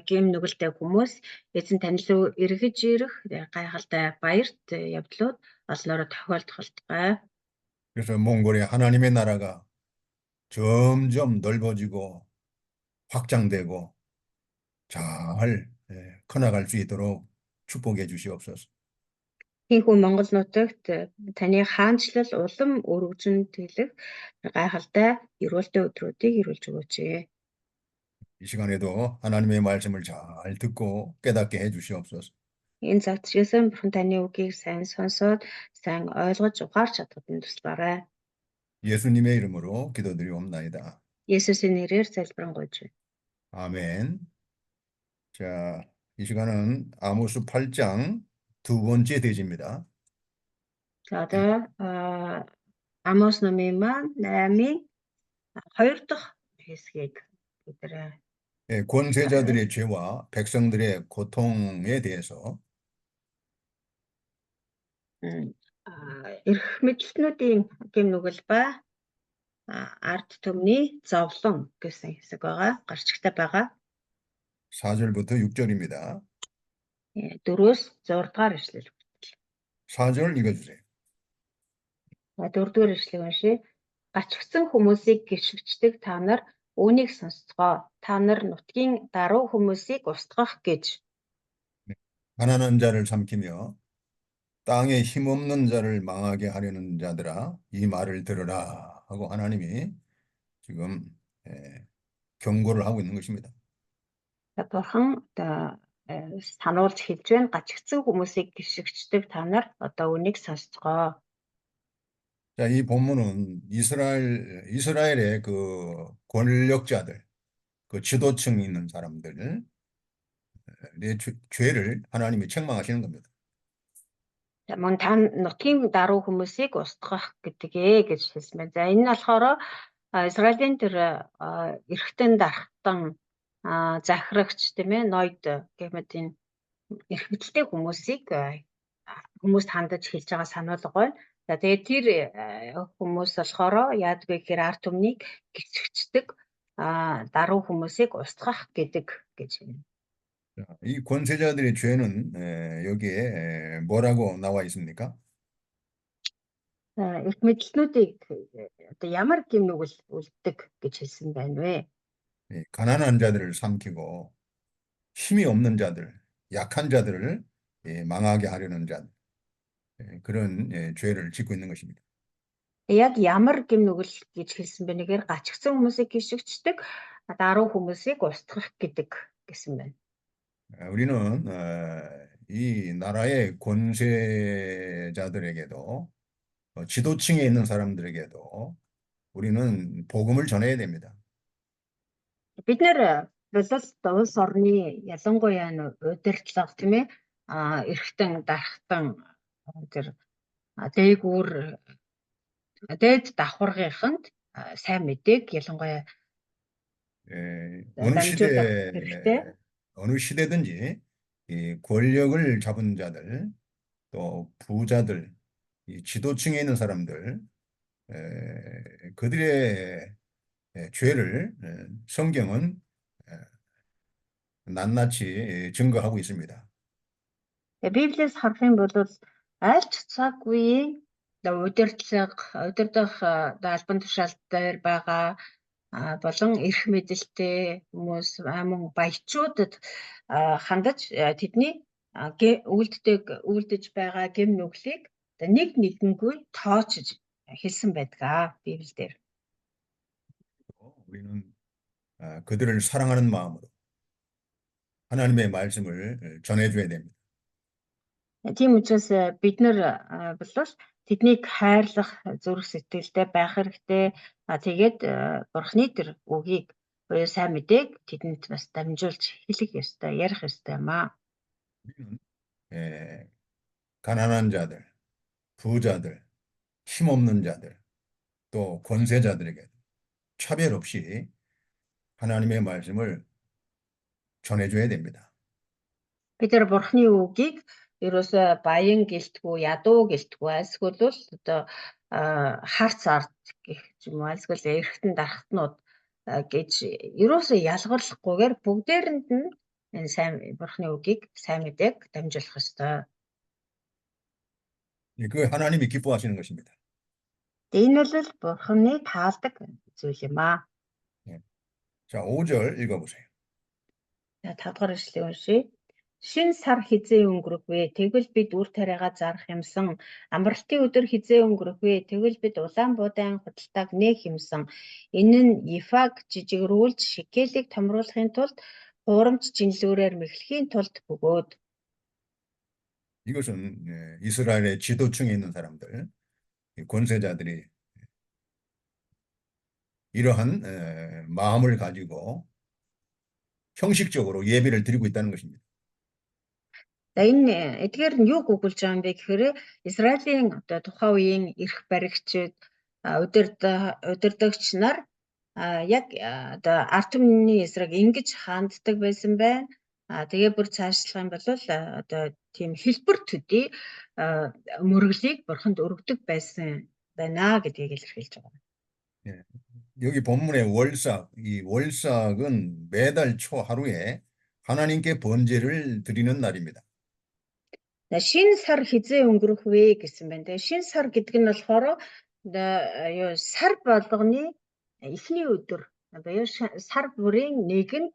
гим нүгэлтэй хүмүүс эзэн тань руу эргэж ирэх гайхалтай баярт явдлууд олноороо тохиолдох болтугай. 그래서 몽골의 하나님의 나라가 점점 넓어지고 확장되고 잘 커나갈 수 있도록 축복해 주시옵소서. Тиймээс Монгол нутагт таны хаанчлал улам өргөжин тэлэх гайхалтай эрүүлтэй өдрүүдийг эрүүлж өгөөч. 이 시간에도 하나님의 말씀을 잘 듣고 깨닫게 해 주시옵소서. Энэ цагт ч гэсэн Бурхан таны үгийг сайн сонсоод сайн ойлгож ухаарч чадахад нь туслаарай. 예수님의 이름으로 기도드리옵나이다. Есүсийн нэрээр залбирanгуйч. 아멘. 자, 이 시간은 아모스 8장 두 번째 대지입니다. За одоо Амос номын маань 8-ын 2 дахь хэсгийг бүгдээ 권세자들의 죄와 백성들의 고통에 대해서 эрх мэдлэлтнүүдийн гэм нүгэл ба ард түмний зовлон гэсэн хэсэг байгаа. Гарчигтай байгаа. 4절부터 6절입니다. 4-өөс 6 дугаар эшлэл. 4절 읽어주세요. 4 дугаар эшлэг уншия. Гачигдсан хүмүүсийг гიშгчдэг та нар үүнийг сонсцгоо. Та нар нутгийн даруй хүмүүсийг устгах гэж. 가난한 자를 삼키며 땅에 힘없는 자를 망하게 하려는 자들아 이 말을 들으라 하고 하나님이 지금 경고를 하고 있는 것입니다. Бурхан сануулж хэлж байна. Гачигдсан хүмүүсийг гიშгчдэг та нар одоо үүнийг сонсцгоо. 자, 이 본문은 이스라엘의 그 권력자들, 그 지도층이 있는 사람들의 죄를 하나님이 책망하시는 겁니다. Мөн та нутгийн даруй хүмүүсийг устгах гэдгээ гэж хэлсэн байна. За энэ нь болохоор Израилийн тэр эрэгтэн дархтан захирагч тийм ээ ноёд гэх мэт энэ эрх мэдэлтэй хүмүүсийг хүмүүст хандаж хэлж байгаа сануулга байна. За тэгээд тэр хүмүүс болохоор яадаг вэ гэхээр ард түмнийг гисгчдэг даруй хүмүүсийг устгах гэдэг гэж байна. 이 권세자들의 죄는 여기에 뭐라고 나와 있습니까? Эрх мэдэлнүүдийг одоо ямар гэмнүгэл үлддэг гэж хэлсэн байна вэ? 가난한 자들을 삼키고 힘이 없는 자들, 약한 자들을 망하게 하려는 자, 그런 죄를 짓고 있는 것입니다. Яг ямар гэмнүгэл гэж хэлсэн бэ нэгээр гачигсан хүмүүсийг гიშгчдэг, даруй хүмүүсийг устгах гэдэг гэсэн байна. 우리는 이 나라의 권세자들에게도 지도층에 있는 사람들에게도 우리는 복음을 전해야 됩니다. Бид нэр бол улс орны ялангуяа удирдлага тийм ээ эрхтэн дархтан тэр дээгүүр дээд давхаргийнханд сайн мэдээг ялангуяа 어느 дамжуулах хэрэгтэй. 어느 시대든지 이 권력을 잡은 자들, 또 부자들, 이 지도층에 있는 사람들, 그들의 죄를 성경은 낱낱이 증거하고 있습니다. Библиэс харах юм бол аль ч цаг үеийн удирдах албан тушаал дээр байгаа болон эрх мэдэлтэй хүмүүс мөн баячуудад хандаж тэдний үлдэж байгаа гэм нүглийг нэг нэгэнгүй тоочж хэлсэн байдаг Библиэлд. 우리는 그들을 사랑하는 마음으로 하나님의 말씀을 전해줘야 됩니다. Тийм учраас бид нар болов тэднийг хайрлах зүрх сэтгэлтэй байх хэрэгтэй. Тэгээд Бурхны тэр үгийг буюу сайн мэдээг тэдэнд бас дамжуулж хэлэх ёстой, ярих ёстой юм аа. 우리는 가난한 자들, 부자들, 힘없는 자들, 또 권세자들에게 차별 없이 하나님의 말씀을 전해줘야 됩니다. Бид нар Бурхны үгийг ерөөсөө баян гэлтгүү, ядуу гэлтгүү альсгүй л одоо харц ард гэх юм уу альсгүй эргэтэн дархтнууд гэж ерөөсөө ялгарлахгүйгээр бүгдээрэнд нь энэ сайн Бурхны үгийг сайн мэдээг дамжуулах ёстой. 그 하나님이 기뻐하시는 것입니다. Энэ бол Бурхны таалдаг зүйл юм аа. 자, 5절 읽어보세요. За 5 дахь эшлэгийг уншийе. Шин сар хизээ өнгөрөх вэ? Тэгвэл бид үр тариагаа зарах юмсан. Амралтын өдөр хизээ өнгөрөх вэ? Тэгвэл бид улаан буудаан худалдааг нээх юмсан. Энэ нь Ефаг жижигрүүлж шекелийг томруулахын тулд хуурамч жинлүүрээр мэхлэхийн тулд бөгөөд. 이것은 이스라엘의 지도층에 있는 사람들, 권세자들이 이러한 마음을 가지고 형식적으로 예배를 드리고 있다는 것입니다. За энэ эдгээр нь юу гуглж байгаа юм бэ гэхээр Израилийн одоо тухайн үеийн эрх баригчид удирдагч нар яг одоо ард түмний эсрэг ингэж ханддаг байсан байна. Тэгээ бүр цаашлах юм бол одоо тийм хэлбэр төдий мөрөглийг бурханд өргөдөг байсан байна гэдгийг илэрхийлж байгаа. 여기 본문의 월삭, 이 월삭은 매달 초 하루에 하나님께 번제를 드리는 날입니다. Шинэ сар хизээ өнгөрөх вэ гэсэн байна. Тэгээ шинэ сар гэдэг нь болохоор юу сар болгоны эхний өдөр буюу сар бүрийн нэгэнд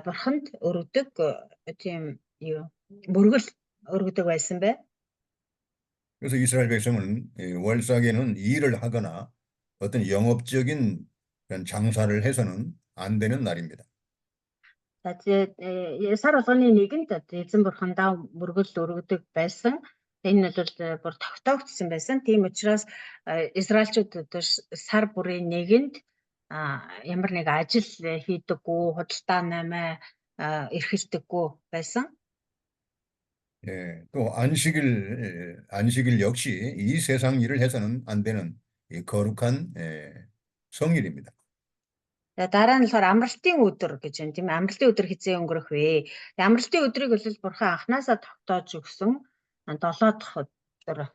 бурханд өргөдөг тийм юу мөргөл өргөдөг байсан бай. 그래서 이스라엘 백성은 월삭에는 일을 하거나 어떤 영업적인 그런 장사를 해서는 안 되는 날입니다. За тэгээд сар болгоны нэгэнд эзэн бурхандаа мөргөл өргөдөг байсан. Энэ нь бол бүр тогтоогдсон байсан. Тийм учраас Израильчууд сар бүрийн нэгэнд ямар нэг ажил хийдэггүй, худалдаа наймаа эрхэлдэггүй байсан. 또 안식일 역시 이 세상 일을 해서는 안 되는 이 거룩한 성일입니다. Дараа нь болохоор амралтын өдөр гэж байна тийм ээ. Амралтын өдөр хизээ өнгөрөх вэ? Амралтын өдрийг бол бурхан анханасаа тогтоож өгсөн 7 дахь өдөр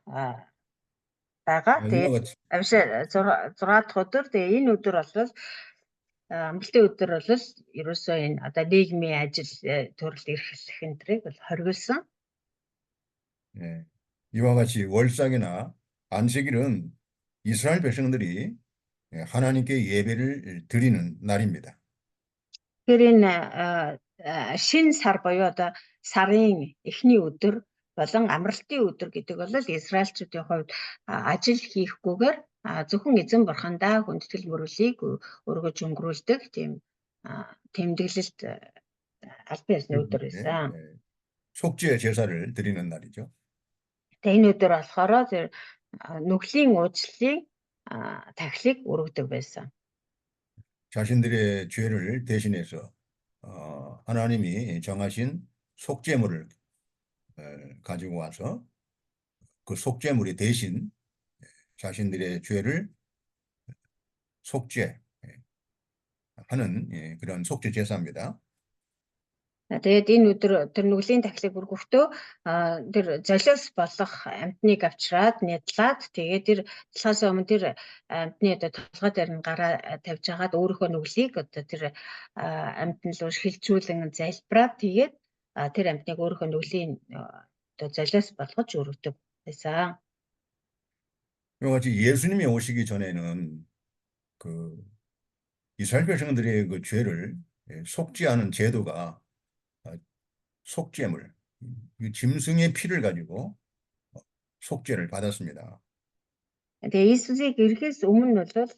байгаа. 이와 Тэгээд 같이 6 дахь өдөр. Тэгээд энэ өдөр бол амралтын өдөр бол ерөөсөө энэ одоо нийгмийн ажил төрөл эрхлэх энтрийг бол хоригдсан. 예, 이와 같이 월삭이나 안식일은 이스라엘 백성들이 하나님께 예배를 드리는 날입니다. Тэгэхээр энэ шинэ сар буюу одоо сарын эхний өдөр болон амралтын өдөр гэдэг бол Израильчүүдийн хувьд ажил хийхгүйгээр зөвхөн эзэн бурхандаа хүндэтгэл мөрөлийг өргөж өнгөрүүлдэг тийм тэмдэглэлт албан ёсны өдөр байсан. 속죄 제사를 드리는 날이죠. Тэгээ энэ өдөр болохоор тэр нүглийн уучлалыг тахилыг өргөдөг байсан. 자신들의 죄를 대신해서 하나님이 정하신 속죄물을 가지고 와서 그 속죄물이 대신 자신들의 죄를 속죄하는 그런 속죄 제사입니다. Тэгээд энэ өдөр тэр нүглийн тахилыг өргөхдөө тэр золиос болох амьтныг авчираад нядлаад тэгээд тэр талаас өмнө тэр амьтны одоо толгой дээр нь гараа тавьж хагаад өөрийнхөө нүглийг одоо тэр амьтан руу шилжүүлэн залбираад тэгээд тэр амьтныг өөрийнхөө нүглийн одоо золиос болгож өргөдөг байсан. 이와 같이 예수님이 오시기 전에는 그 이스라엘 백성들의 그 죄를 속죄하는 제도가 속죄물, 짐승의 피를 가지고 속죄를 받았습니다. Тэгээ Иесусыг ирэхээс өмнө бол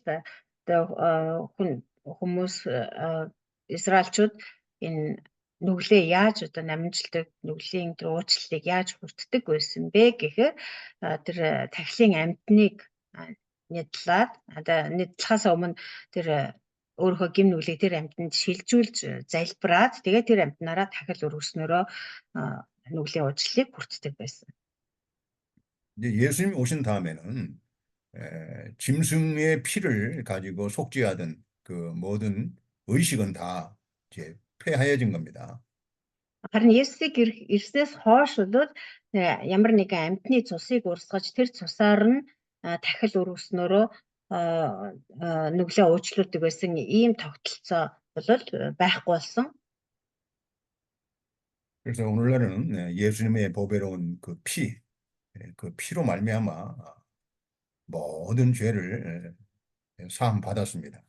одоо хүмүүс Израильчууд энэ нүглээ яаж одоо намжилдаг, нүглийн тэр уучлалыг яаж хүртдэг байсан бэ гэхээр тэр тахилын амьтныг нядлаад одоо нядлахаас өмнө тэр өөрийнхөө гим нүглийг тэр амьтанд шилжүүлж залбираад тэгээд тэр амьтнаараа тахил өргөснөрөө нүглийн уучлалыг хүртдэг байсан. 이제 예수님이 오신 다음에는 짐승의 피를 가지고 속죄하던 그 모든 의식은 다 이제 폐하여진 겁니다. Харин Есүсийг ирснээс хойш бол ямар нэгэн амьтны цусыг урсгаж тэр цусаар нь тахил өргөснөрөө нүглээ уучлуулдаг байсан ийм тогтолцоо бол байхгүй болсон. 그래서 오늘날은 예수님의 보배로운 그 피로 말미암아 모든 죄를 사함 받았습니다.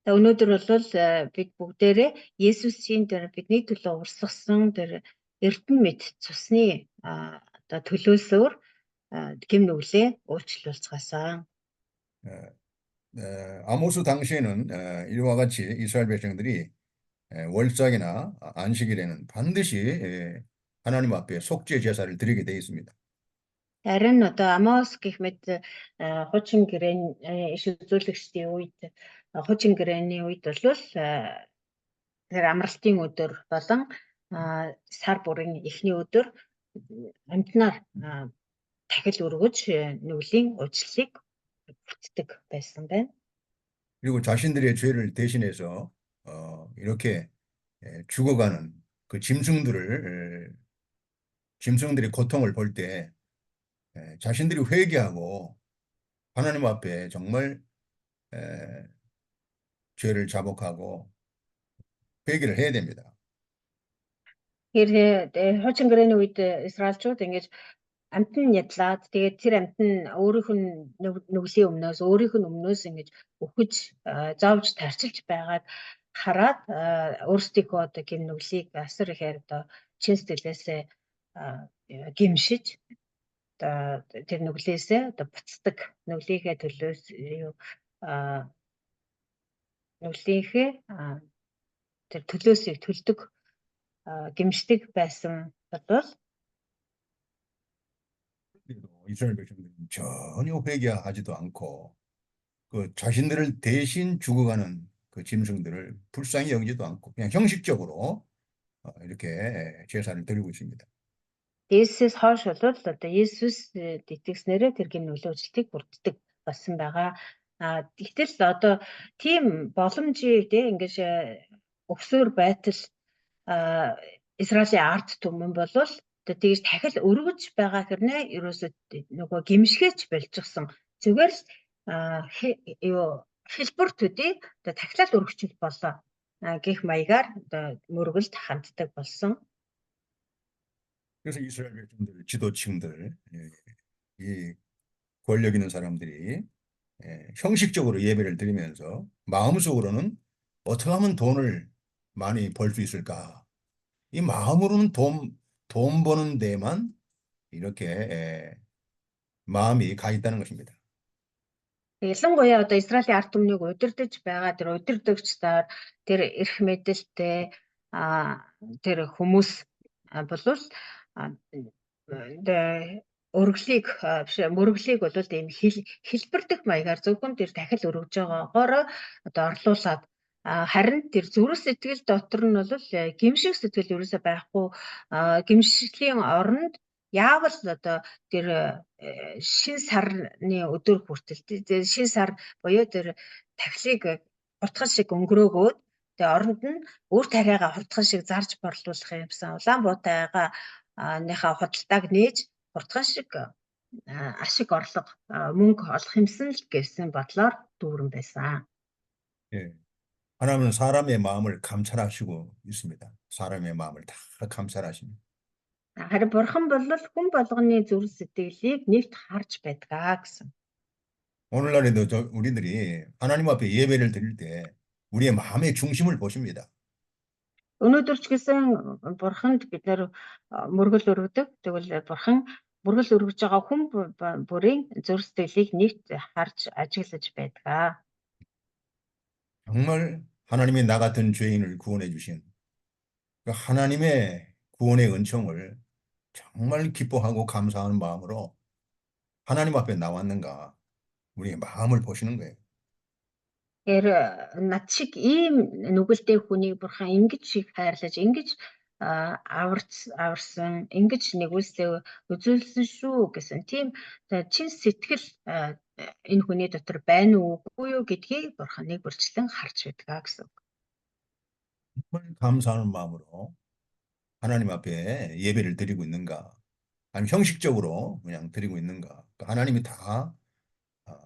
Өнөөдөр бол бид бүгдээрээ Есүсийн дээр бидний төлөө урсгасан тэр эрдэнэ мэд цусны одоо төлөөсөөр гэм нүглээ уучлуулцгаасан. 아모스 당시에는 이와 같이 이스라엘 백성들이 월삭이나 안식일에는 반드시 하나님 앞에 속죄 제사를 드리게 되어 있습니다. Харин одоо Амос гэх мэт хуучин гэрээний иш үзүүлэгчдийн үед хуучин гэрээний үед бол тэр амралтын өдөр болон сар бүрийн эхний өдөр амьтнаар тахил өргөж нүглийн уучлалыг бүтдэг байсан байна. 그리고 자신들의 죄를 대신해서 이렇게 죽어가는 그 짐승들의 고통을 볼 때 자신들이 회개하고 하나님 앞에 정말 죄를 자복하고 회개를 해야 됩니다. Тэгэхээр хуучин гэрээний үед Израильчууд ингэж амьтан нядлаад тэгээд тэр амьтан өөрийнх нь нүглийн өмнөөс ингэж өхөж зовж тарчилж байгаад хараад өөрсдийнхөө одоо гэм нүглийг асар ихээр одоо чин сэтгэлээсээ гимшиж тэр нүглээсээ одоо буцдаг нүглийнхээ төлөөс нүглийнхээ тэр төлөөсөө төлдөг гимшдэг байсан бол 이스라엘 백성들은 전혀 회개하지도 않고 그 자신들을 대신 죽어가는 그 짐승들을 불쌍히 여기지도 않고 그냥 형식적으로 이렇게 제사를 드리고 있습니다. Есүс хойш бол одоо Есүс итгэснээрээ тэр гэм нүглийн уучлалыг бүрддэг болсон байгаа. Гэтэл одоо тийм боломжийг ингэж өгсөөр байтал Израилийн ард түмэн бол тэгж дахил өргөж байгаа хэрнээ ерөөсөө нөгөө гимшгээч болчихсон. Зүгээр л хэлбэр төдий одоо дахиад өргөжчих болоо гэх маягаар одоо мөргөлд ханддаг болсон. 그래서 이스라엘 백성들, 지도층들, 이 권력 있는 사람들이 형식적으로 예배를 드리면서 마음속으로는 어떻게 하면 돈을 많이 벌 수 있을까? 이 마음으로는 돈 버는 데만 이렇게 마음이 가 있다는 것입니다. Ялангуяа одоо Израилийн ард түмнийг удирдах байгаа тэр удирдагчдаар тэр эрх мэдэлтэй тэр хүмүүс болвол өргөлийг биш мөрөглийг бол ийм хэлбэрдэх маягаар зөвхөн тэр дахил өргөж байгаагаар одоо орлуулад харин тэр зүрх сэтгэл дотор нь бол гимшиг сэтгэл ерөөсөй байхгүй гимшиглийн оронд яавал одоо тэр шин сарны өдөр хүртэл шин сар буюу тэр тахилыг хурдхан шиг өнгөрөөгөөд тэгээ оронд нь үр тариагаа хурдхан шиг зарж борлуулах юмсан Улаанбаатаргаа ныхаа худалдааг нээж хурдхан шиг ашиг орлого мөнгө олох юмсан л гэсэн бодлоор дүүрэн байсан. 예. 하나님은 사람의 마음을 감찰하시고 있습니다. 사람의 마음을 다 감찰하십니다. Харин бурхан бол хүн болгоны зүрх сэтгэлийг нэгт харж байдаг гэсэн. 오늘날에도 우리들이 하나님 앞에 예배를 드릴 때 우리의 마음의 중심을 보십니다. Өнөөдөр ч гэсэн бурханд бид нэр мөргөл өргөдөг. Тэгвэл бурхан мөргөл өргөж байгаа хүн бүрийн зүрх сэтгэлийг нэгт харж ажиглаж байдаг. 정말 하나님이 나 같은 죄인을 구원해 주신 그 하나님의 구원의 은총을 정말 기뻐하고 감사하는 마음으로 하나님 앞에 나왔는가 우리의 마음을 보시는 거예요. Над шиг ийм нүгэлтэй хүнийг бурхан ингэж их хайрлаж, ингэж аварсан, ингэж нэгүслээ үзүүлсэн шүү гэсэн тийм чин сэтгэл энэ хүний дотор байна уугүй юу гэдгийг бурхан нэг бүрчлэн харж байдаг гэсэн. 정말 감사하는 마음으로 하나님 앞에 예배를 드리고 있는가 아니면 형식적으로 그냥 드리고 있는가 하나님이 다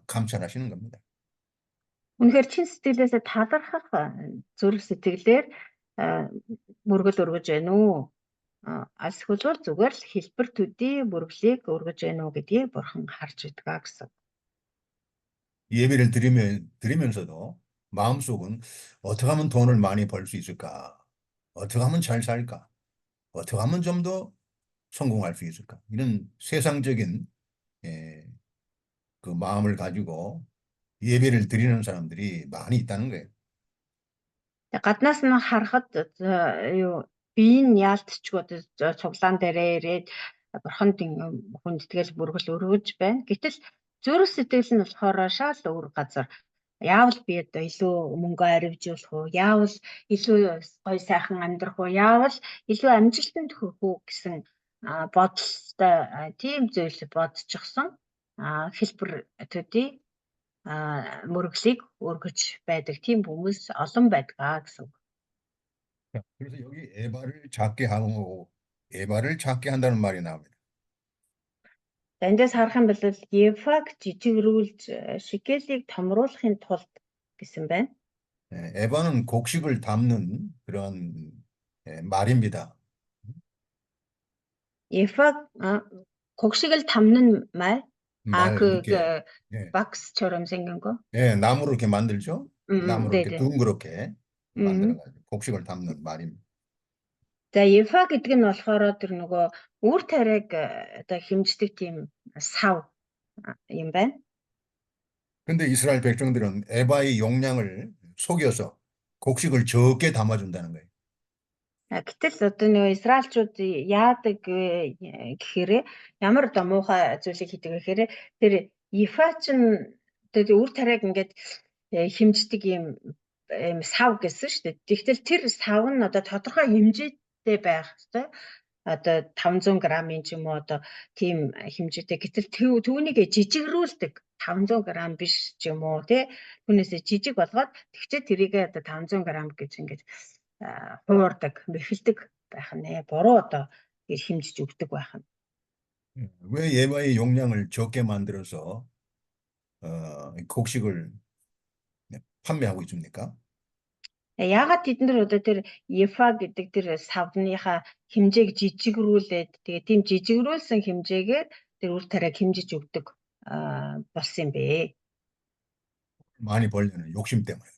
감찰하시는 겁니다. Үнэхээр чин сэтгэлээсээ талархах зүрх сэтгэлээр мөргөл өргөж байна уу? Эсвэл зүгээр л хэлбэр төдий мөрглийг өргөж байна уу гэдгийг бурхан харж иддэг гэсэн. 예배를 드리면서도 마음속은 어떻게 하면 돈을 많이 벌 수 있을까? 어떻게 하면 잘 살까? 어떻게 하면 좀 더 성공할 수 있을까? 이런 세상적인 그 마음을 가지고 예배를 드리는 사람들이 많이 있다는 거예요. Гаднаас нь харахад биеийн яалтчгууд цуглаан дээрээ ирээд бурханд хүндэтгэл мөргөл өргөж байна. Гэтэл зүрх сэтгэл нь болохоор шал өөр газар. Яавал би одоо илүү мөнгө аривжуулах уу? Яавал илүү гоё сайхан амьдрах уу? Яавал илүү амжилтанд хүрэх үү гэсэн бодолтой тийм зүйл бодчихсон. Хэлбэр төдий мөрглийг өргөж байдаг тийм хүмүүс олон байдаг гэсэн. 그래서 여기 에바를 작게 하고 에바를 작게 한다는 말이 나옵니다. Эндээс харах юм бол Ефаг жижигрүүлж шикелийг томруулахын тулд гэсэн байна. 에바는 곡식을 담는 그런 말입니다. Ефаг 곡식을 담는 말? 말 이렇게 박스처럼 생긴 거? 예, 나무로 이렇게 만들죠. 나무로 이렇게 네네. 둥그렇게 만들어가지고 곡식을 담는 말입니다. За Ефаг гэдэг нь болохоор тэр нөгөө үр тариаг одоо хэмждэг тийм сав юм байна. 근데 이스라엘 백성들은 에바의 용량을 속여서 곡식을 적게 담아준다는 거예요. Гэтэл одоо нөгөө Израильчууд яадаг гэхээр ямар одоо муухай зүйлийг хийдэг гэхээр тэр Ефа чинь тэр үр тариаг ингээд хэмждэг юм сав гэсэн шүү дээ. Тэгтэл тэр сав нь одоо тодорхой хэмжээтэй байх хэрэгтэй. одоо 500 грамын ч юм уу одоо тийм хэмжээтэй. Гэтэл түүнийг жижигрүүлдэг. 500 грамм биш ч юм уу тий. Түүнээсээ жижиг болгоод тэгчээ тэрийг одоо 500 грамм гэж ингэж хуурдаг, мэхэлдэг байх нэ. Буруу одоо хэмжиж өгдөг байх нь. 왜 예바의 용량을 적게 만들어서 곡식을 판매하고 있습니까? Яагаад тэд нар одоо тэр ЕФА гэдэг тэр савныхаа хэмжээг жижигрүүлээд тэгээ тийм жижигрүүлсэн хэмжээгээр тэр үр тариаг хэмжиж өгдөг болсон юм бэ. 많이 벌려는 욕심 때문에.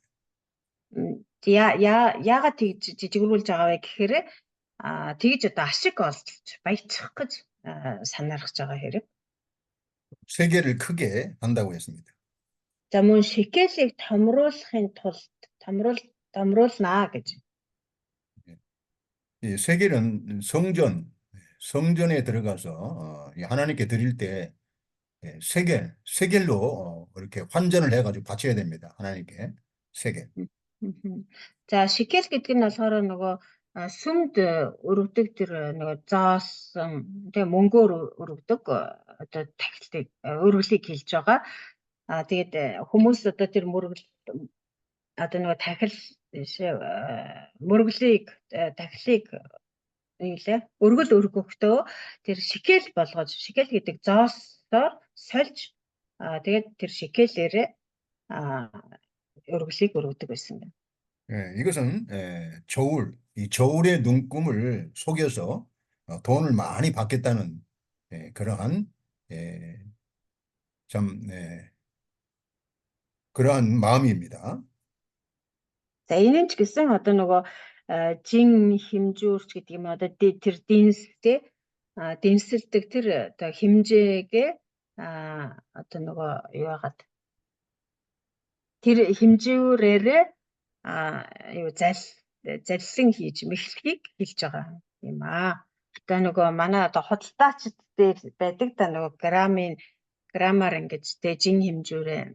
Яагаад тэгж жижигрүүлж байгаа вэ гэхээр тэгж одоо ашиг олж баяжчих гэж санаарч байгаа хэрэг. 세계를 크게 한다고 했습니다. За мөн шикелийг томруулахын тулд томруулнаа гэж. 이 세겔은 성전에 들어가서 하나님께 드릴 때 세겔로 이렇게 환전을 해가지고 바쳐야 됩니다. 하나님께 세겔. За шикел гэдэг нь болохоор нөгөө сүмд өргөдөг тэр нөгөө зоосон тэгээ мөнгөөр өргөдөг одоо тахилтыг өргөлийг хэлж байгаа. Тэгээд хүмүүс одоо тэр мөргөл одоо нөгөө тахил мөргөлийг тахилыг нийлээ өргөл өргөхдөө тэр шикел болгож шикел гэдэг зоосоор сольж тэгээд тэр шикелээрээ өргөлийг өргөдөг байсан байна. 이것은 이 저울의 눈금을 속여서 돈을 많이 받겠다는 그러한 그러한 마음입니다. За энэ ч гэсэн одоо нөгөө жин хэмжүүрч гэдэг юм одоо тэр дэнсэлтэй дэнсэлдэг тэр одоо хэмжээгээ одоо нөгөө юу яагаад тэр хэмжүүрээрээ юу заллин хийж мэхлэхийг хэлж байгаа юм аа. Одоо нөгөө манай одоо худалдаачид дээр байдаг та нөгөө грамаар ингэж тэ жин хэмжүүрээ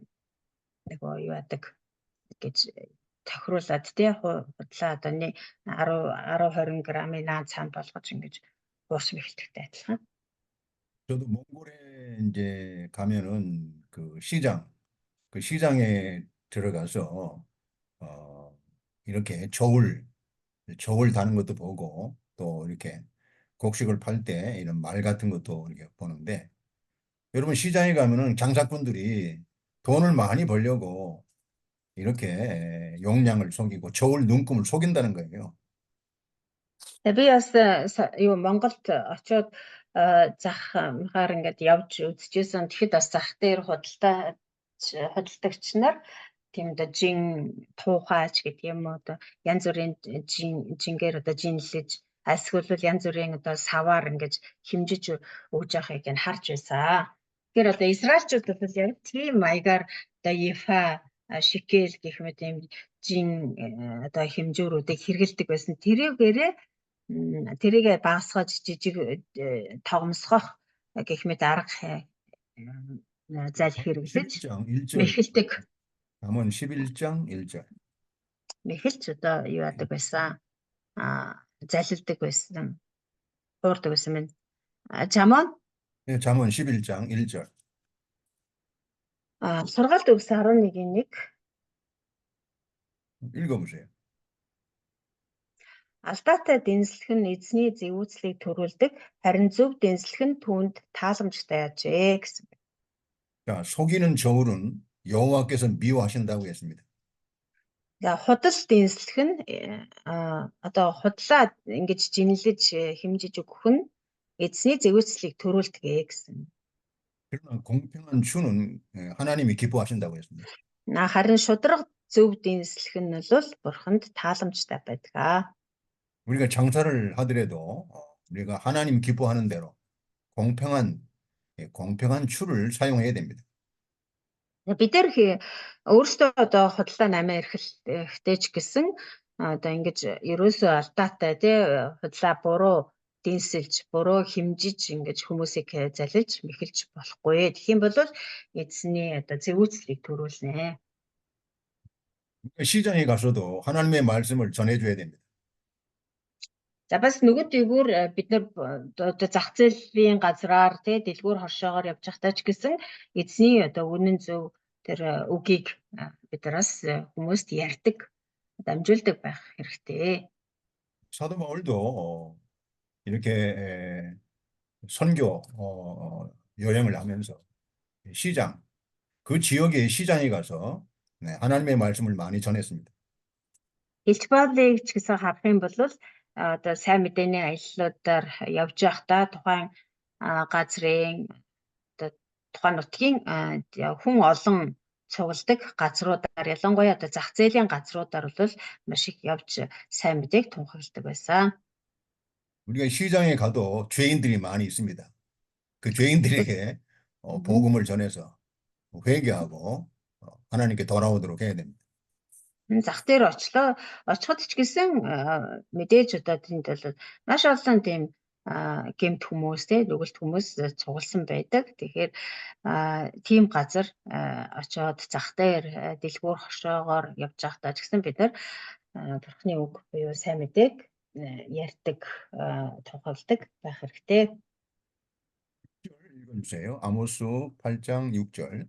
нөгөө юу яадаг гэж тохируулаад тий худлаа одоо 10-20 грамын наан цаан болгож ингэж хуурч мэхэлдэгтэй адилхан. 저도 몽골에 이제 가면은 그 시장에 들어가서 이렇게 저울 다는 것도 보고 또 이렇게 곡식을 팔 때 이런 말 같은 것도 이렇게 보는데 여러분 시장에 가면은 장사꾼들이 돈을 많이 벌려고 이렇게 용량을 속이고 저울 눈금을 속인다는 거예요. Би бас юу Монголд очиод зах махаар ингээд явж үзчихсэн. Тэгэхэд бас зах дээр худалдагч нар тийм одоо жин туухаач гэдэг юм уу одоо янз бүрийн жингээр одоо жинлэж эсвэл янз бүрийн одоо саваар ингэж хэмжиж өгж байгааг нь харж байсан. Тэгэхээр одоо израильчууд бол яг тийм маягаар одоо ефа шикел гэх мэт юм жин одоо хэмжүүрүүдийг хэрэгэлдэг байсан. Тэрийгэ багасгаж жижиг тогмсгох гэх мэт арга зал хэрэглэж мэхэлдэг. 잠언 11장 1절. Мэхэлж одоо юу яадаг байсан? Залилдаг байсан. Хуурдаг байсан мэн. 잠언? 네, 잠언 11장 1절. Сургаалт өгс 11:1. 읽어보세요. Алдаатай дэнслэх нь эзний зэвүүцлийг төрүүлдэг, харин зөв дэнслэх нь түүнд тааламжтай ажээ гэсэн. 자, 속이는 저울은 여호와께서 미워하신다고 했습니다. За худал дэнслэх нь одоо худлаа ингэж жинлэж хэмжиж өгөх нь эзний зэвүүцлийг төрүүлдэг гэсэн. 그러나 공평한 주는 하나님이 기뻐하신다고 했습니다. Харин шудраг зөв дэнслэх нь бол бурханд тааламжтай байдаг. 우리가 장사를 하더라도 우리가 하나님 기뻐하는 대로 공평한 추를 사용해야 됩니다. Бид нэр өөрсдөө одоо худлаа намаа эрхэлтэй ч гэсэн одоо ингэж ерөөсөө алдаатай тий худлаа буруу дэнсэлж буруу хэмжиж ингэж хүмүүсийг залилж мэхэлж болохгүй. Тэгэх юм бол эзний одоо зэвүүцлийг төрүүлнэ. 시장에 가서도 하나님의 말씀을 전해줘야 됩니다. За бас нөгөө дээгүүр бид нар одоо зах зээлийн газраар тий дэлгүүр хоршоогоор явж байхдаа ч гэсэн эзний одоо үнэн зөв тэр үгийг бид нараас хүмүүст ярьдаг, дамжуулдаг байх хэрэгтэй. 사도 바울도 이렇게 선교 여행을 하면서 시장, 그 지역의 시장에 가서 네, 하나님의 말씀을 많이 전했습니다. Илч Паулыг ч гэсэн харах юм бол одоо сайн мэдээний аяллуудаар явж байхдаа тухайн газрын одоо тухайн нутгийн хүн олон цугладаг газруудаар ялангуяа одоо зах зээлийн газруудаар бол маш их явж сайн мэдээг тунхагладаг байсан. 우리가 시장에 가도 죄인들이 많이 있습니다. 그 죄인들에게 복음을 전해서 회개하고 하나님께 돌아오도록 해야 됩니다. Зах дээр очиход ч гэсэн мэдээж одоо тэнд бол маш олон тийм гэмт хүмүүс те нүгэлт хүмүүс цугласан байдаг. Тэгэхээр тийм газар очоод зах дээр дэлгүүр хошоогоор явж байхдаа ч гэсэн бид нар Бурхны үг буюу сайн мэдээг ярьдаг, тунхагладаг байх хэрэгтэй. 읽어주세요. 아모스 8장 6절.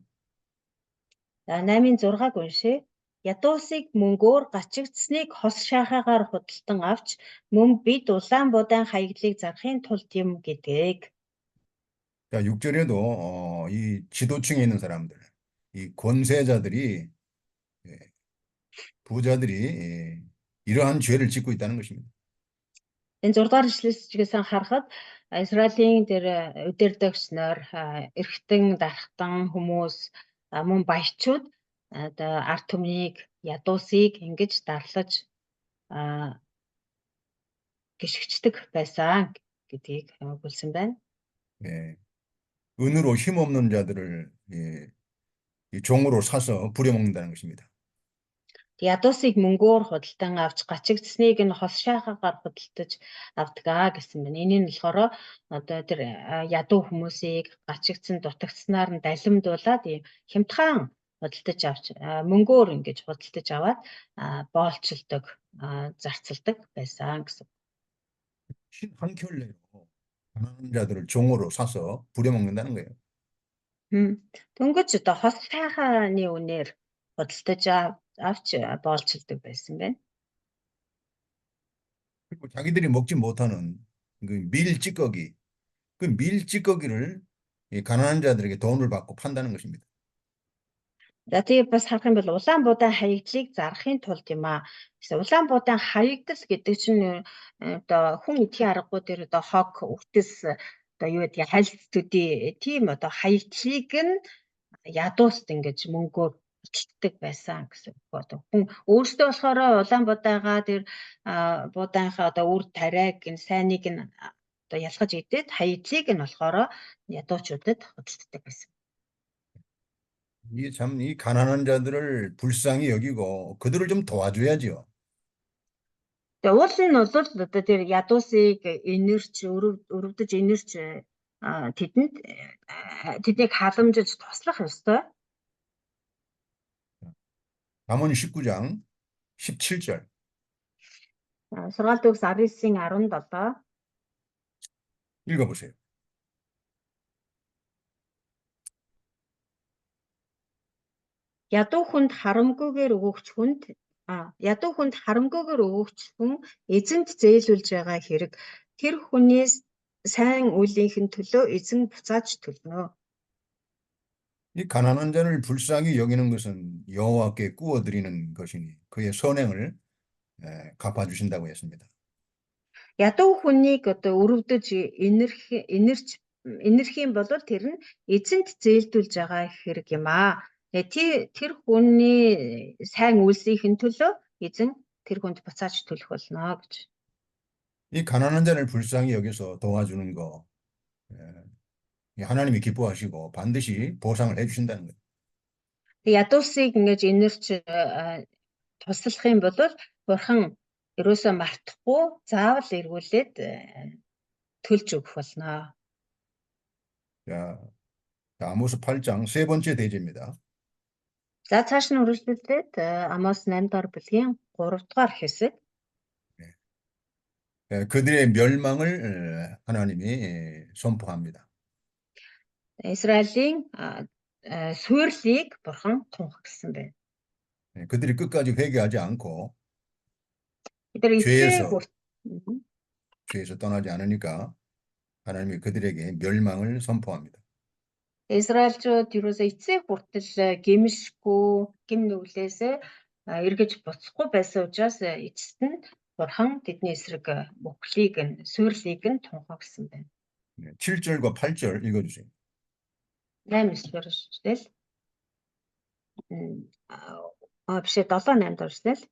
За 8-ын 6-г уншъя. Ядуусыг мөнгөөр гачигдсныг хос шахаагаар худалдан авч мөн бид улаан будаан хаяглыг зарахын тулд юм гэдэг. 자, 6절에도 이 지도층에 있는 사람들, 이 권세자들이 부자들이 이러한 죄를 짓고 있다는 것입니다. Энэ 6-р ишлээс ч гэсэн харахад Израилийн тэр өдөрдөгч нар, эргэтэн дархтан хүмүүс, мөн баячууд одоо ард түмнийг ядуусыг ингэж дарлаж гიშгчдэг байсан гэдгийг өгүүлсэн байна. 예, 은으로 힘없는 자들을 이 종으로 사서 부려먹는다는 것입니다. Ядуусыг мөнгөөр худалдан авч гачигдсныг нь хос шахаагаар худалдаж авдгаа гэсэн байна. Энэ нь болохоор одоо тэр ядуу хүмүүсийг гачигдсан дутагдсанаар нь далимдуулаад хямдхан худалдаж авч мөнгөөр ингэж худалдаж аваад боолчилдог, зарцалдаг байсан гэсэн. 흰 한 켤레로 가난한 자들을 종으로 사서 부려먹는다는 거예요. Дөнгөж одоо хос шахааны үнээр худалдаж авч боолчилдог байсан байна. 그리고 자기들이 먹지 못하는 그 밀찌꺼기, 그 밀찌꺼기를 이 가난한 자들에게 돈을 받고 판다는 것입니다. За тэгээ бас харах юм бол улаан будаан хаягдлыг зарахын тулд юм аа. Улаан будаан хаягдал гэдэг чинь одоо хүн идэхийн аргагүй дээр одоо хог, өвтөс одоо юу гэдгийг хальт төдий тийм одоо хаягдлыг нь ядууст ингэж мөнгөөр худалддаг байсан гэсэн үг. Одоо хүн өөрсдөө болохоор улаан будаагаа тэр будаанхаа одоо үр тариаг ин сайныг нь одоо ялгаж идээд хаягдлыг нь болохоор ядуучуудад худалддаг байсан. 이게 참 이 가난한 자들을 불쌍히 여기고 그들을 좀 도와줘야지요. Тэгээ уул нь бол одоо тэр ядуусыг энерч өрөвдөж энерч тэднийг халамжиж туслах ёстой. 잠언 19장 17절. Сургаалт өгс 19-ийн 17. 읽어보세요. Ядуу хүнд харамгүйгээр өгөгч хүн эзэнд зээлүүлж байгаа хэрэг тэр хүний сайн үлийнхэн төлөө эзэн буцааж төлнө. 이 가난한 자를 불쌍히 여기는 것은 여호와께 구워드리는 것이니 그의 선행을 갚아주신다고 했습니다. Ядуу хүнийг одоо өрөвдөж инэрх юм бол тэр нь эзэнд зээлдүүлж байгаа хэрэг юм аа. Тэр хүний сайн үйлсийн төлөө эзэн тэр хүнд буцааж төлөх болно гэж. 이 가난한 자를 불쌍히 여기서 도와주는 거 하나님이 기뻐하시고 반드시 보상을 해주신다는 거예요. Ядуусыг ингэж инэрч туслах юм бол Бурхан ерөөсөө мартахгүй заавал эргүүлээд төлж өгөх болно. 자, 아모스 8장 세 번째 대제입니다. За цааш нь үргэлжлүүлээд Амос 8 дугаар бүлгийн 3 дугаар хэсэг. 그들의 멸망을 하나님이 선포합니다. Израилийн суйрлыг бурхан тунхагласан байна. 그들이 끝까지 회개하지 않고 Эдгээр эцсийн 죄에서 죄에서 떠나지 않으니까 하나님이 그들에게 멸망을 선포합니다. Израильчууд ерөөсөө эцсийн хүртэл гимшгүй, гим нүглээс эргэж буцахгүй байсан учраас эцэст нь бурхан тэдний эсрэг мөхлийг нь суйрлыг нь тунхагласан байна. 7절과 8절 읽어주세요. 8-9 шүтэл. Биш 7-8 дор шүтэл.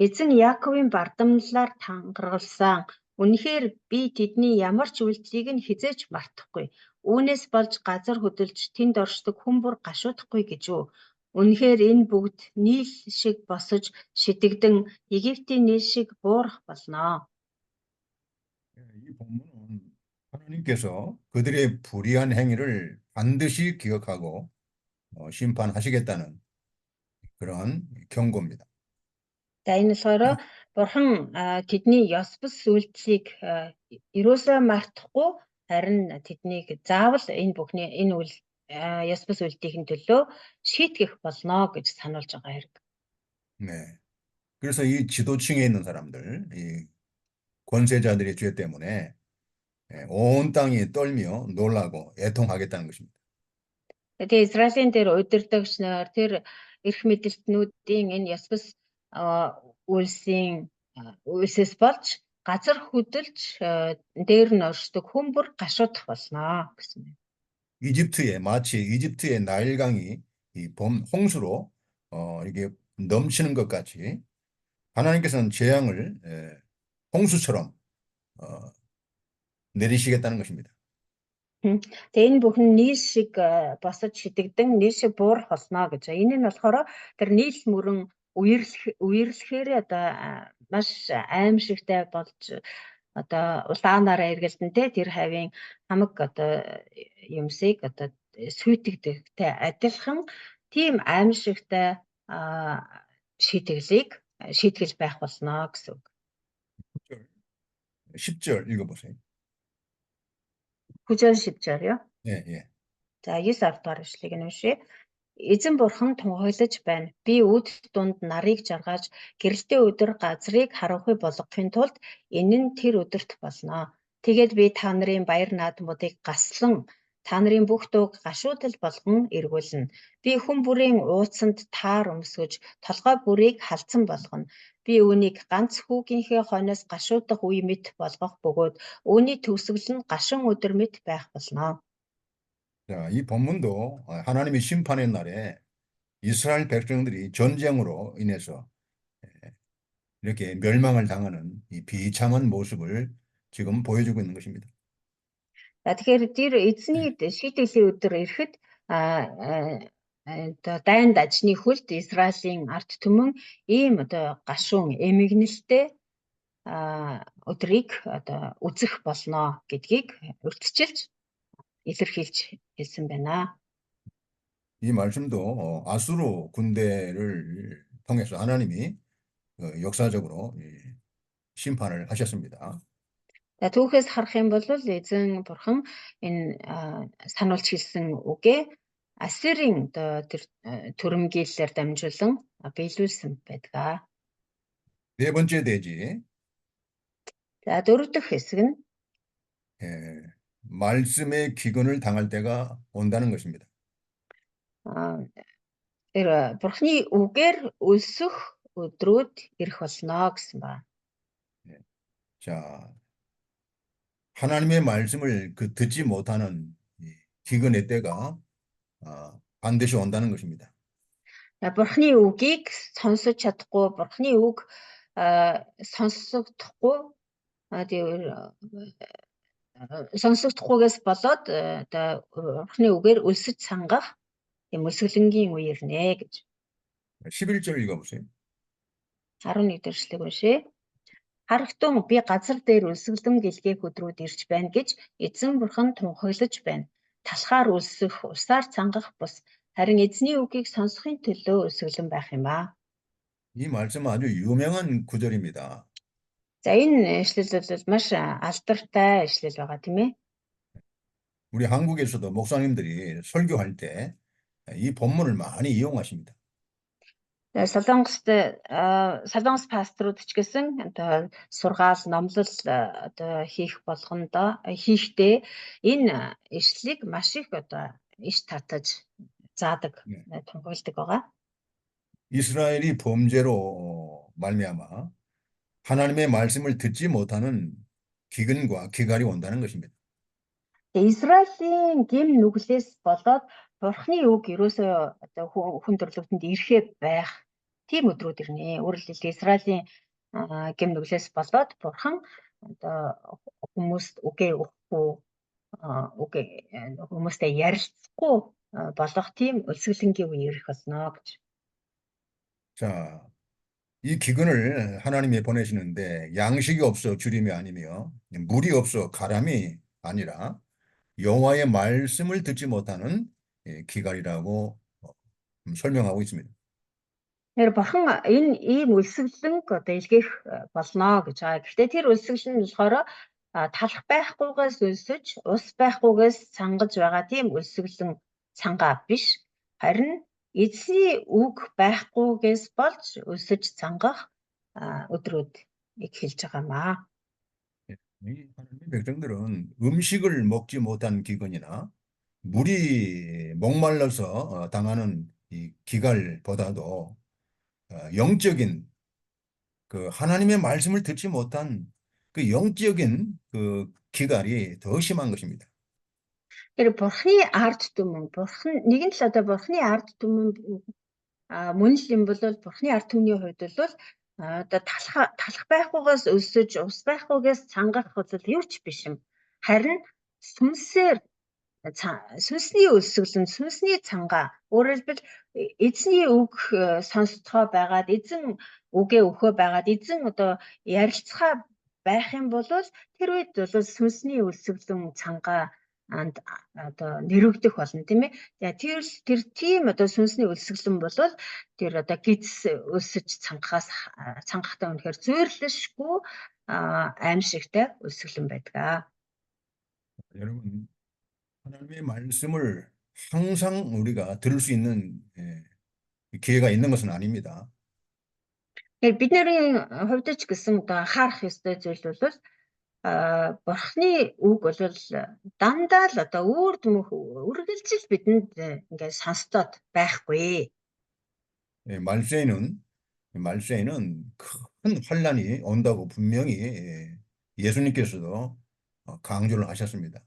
Эзэн Яаковын бардамналаар тангаргалсан. Үнэхээр би тэдний ямар ч үйлдэлийг нь хизээж мартахгүй. Үүнээс болж газар хөдөлж тэнд оршдог хүмүүр гашуудахгүй гэж үү. Үнэхээр энэ бүгд нийл шиг босож шидэгдэн Египтийн нийл шиг буурах болно. 이 본문은 하나님께서 그들의 불의한 행위를 반드시 기억하고 심판하시겠다는 그런 경고입니다. За энэ болохоор бурхан тэдний ёс бус үйлдэлийг ерөөсөө мартахгүй харин тэднийг заавал энэ үйл ёс бус үйлдэлийн төлөө шийтгэх болно гэж сануулж байгаа хэрэг. 네. 그래서 이 지도층에 있는 사람들, 이 권세자들의 죄 때문에 온 땅이 떨며 놀라고 애통하겠다는 것입니다. Тэгээ Израилийн дээр удирдагч нар тэр эрх мэдэлтнүүдийн энэ ёс бус үйлсээс болж газар хөдөлж дээр нь оршдог хүмүүр гашуудах болно гэсэн юм. 마치 이집트의 나일강이 이 봄 홍수로 이게 넘치는 것 같이 하나님께서는 재앙을 홍수처럼 내리시겠다는 것입니다. Тэгээ энэ бүхэн нийл шиг босож шидэгдэн нийл шиг буурах болно гэж. Энэ нь болохоор тэр нийл мөрөн үерлэхээр одоо маш аимшигтай болж одоо улаанаараа эргэлдэнтэй тэр хавийн хамаг одоо юмсыг одоо сүйтгэдэгтэй адилхан тийм аимшигтай шийтгэл байх болно гэсэн үг. 10절 읽어보세요. 9-절 10절요. 예, 예. За 9 дугаар ишлэгийг нь уншъя. Эзэн бурхан тунхаглаж байна. Би үд дунд нарыг жаргаж гэрэлтэй өдөр газрыг харанхуй болгохын тулд энэ нь тэр өдөрт болно. Тэгээд би та нарын баяр наадмуудыг гаслан та нарын бүх дууг гашуудал болгон эргүүлнэ. Би хүн бүрийн ууцанд таар өмсгөж толгой бүрийг халдсан болгоно. Би үүнийг ганц хүүгийнхээ хойноос гашуудах үе мэт болгох бөгөөд үүний төгсгөл нь гашуун өдөр мэт байх болно. 자, 이 본문도 하나님의 심판의 날에 이스라엘 백성들이 전쟁으로 인해서 이렇게 멸망을 당하는 이 비참한 모습을 지금 보여주고 있는 것입니다. Тэгэхээр тэр эзний шийтгэлийн өдөр ирэхэд дайнд ажны хүлд Израилийн ард түмэн ийм одоо гашуун эмгэнэлтэй өдрийг одоо үзэх болно гэдгийг урьдчилж илэрхийлж хэлсэн байна. 이 말씀도 아수르 군대를 통해서 하나님이 역사적으로 심판을 하셨습니다. Түүхээс харах юм бол эзэн бурхан энэ сануулж хэлсэн үгээ Ассирийн тэр түрэмгийлэлээр дамжуулан биелүүлсэн байдаг. 네 번째 대지. За дөрөв дэх хэсэг нь 말씀의 기근을 당할 때가 온다는 것입니다. тэр бурхны үгээр өлсөх өдрүүд ирэх болно гэсэн байна. 자, 하나님의 말씀을 듣지 못하는 기근의 때가 반드시 온다는 것입니다. Бурхны үгийг сонсож чадахгүй, бурхны үг сонсогдохгүйгээс болоод бурхны үгээр өлсөж сангах юм өсгөлөнгийн үе ирнэ гэж. 11절 읽어보세요. 11 дэх эшлэгийг уншъя. Харагтун би газар дээр өлсгөлөн гэлгээх өдрүүд ирж байна гэж эзэн бурхан тунхаглаж байна. Талхаар өлсөх, усаар цангах бус харин эзний үгийг сонсохын төлөө өлсгөлөн байх юм аа. 이 말씀은 아주 유명한 구절입니다. За энэ ишлэл бол маш алдартай ишлэл байгаа тийм ээ. 우리 한국에서도 목사님들이 설교할 때 이 본문을 많이 이용하십니다. Солонгос пасторууд ч гэсэн одоо сургаал номлол одоо хийхдээ энэ ишлэлийг маш их одоо иш татаж заадаг, тунхагладаг байгаа. 이스라엘이 범죄로 말미암아 하나님의 말씀을 듣지 못하는 기근과 기갈이 온다는 것입니다. Израилийн гэм нүглээс болоод Бурхны үг ерөөсөө одоо хүн төрлөختөнд ирэхээ байх тийм өдрүүд ирнэ. Өөрөөр хэлбэл Израилийн гэм нүглээс болоод Бурхан одоо хүмүүст үгээ өгөхгүй, хүмүүстэй ярилцахгүй болох тийм өлсгөлөнгийн үе ирэх болно гэж. 자, 이 기근을 하나님이 보내시는데 양식이 없어 주림이 아니며 물이 없어 가람이 아니라 여호와의 말씀을 듣지 못하는 기갈이라고 설명하고 있습니다. Тэр Бурхан энэ ийм өлсгөлөнг одоо илгээх болно гэж байгаа. Гэхдээ тэр өлсгөлөн нь болохоор талах байхгүйгээс өлсөж, ус байхгүйгээс цангаж байгаа тийм өлсгөлөн цангаа биш. Харин эзний үг байхгүйгээс болж өлсөж цангах өдрүүдийг хэлж байгаамаа. 이 하나님의 백성들은 음식을 먹지 못한 기근이나 물이 목말라서 당하는 이 기갈보다도 영적인 그 하나님의 말씀을 듣지 못한 그 영적인 그 기갈이 더 심한 것입니다. Тэр Бурхны ард түмэн, нэгэн л одоо Бурхны ард түмэн мөн л юм бол Бурхны ард түмний хувьд бол одоо талах байхгүйгээс өлсөж, ус байхгүйгээс цангах бол юу ч биш юм. Харин сүнсний өлсгөлэн, сүнсний цангаа, өөрөөр хэлбэл эзний үг сонсцгоо байгаад, эзэн үгээ өгөө байгаад, эзэн одоо ярилцгаа байх юм бол тэр үед бол сүнсний өлсгөлэн цангаа одоо нэрвэгдэх болно тийм ээ. Тэр тийм одоо сүнсний өлсгөлэн бол тэр одоо гидс өлсөж цангахтай үнэхээр зүйрлэшгүй аимшигтай өлсгөлэн байдаг. 여러분, 하나님의 말씀을 항상 우리가 들을 수 있는 기회가 있는 것은 아닙니다. Тэгэхээр бидний хувьд ч гэсэн одоо анхаарах ёстой зүйл бол Бурхны үг бол дандаа л одоо үргэлжил бидэнд ингээд сонсдод байхгүй. 말세에는 큰 환란이 온다고 분명히 예수님께서도 강조를 하셨습니다.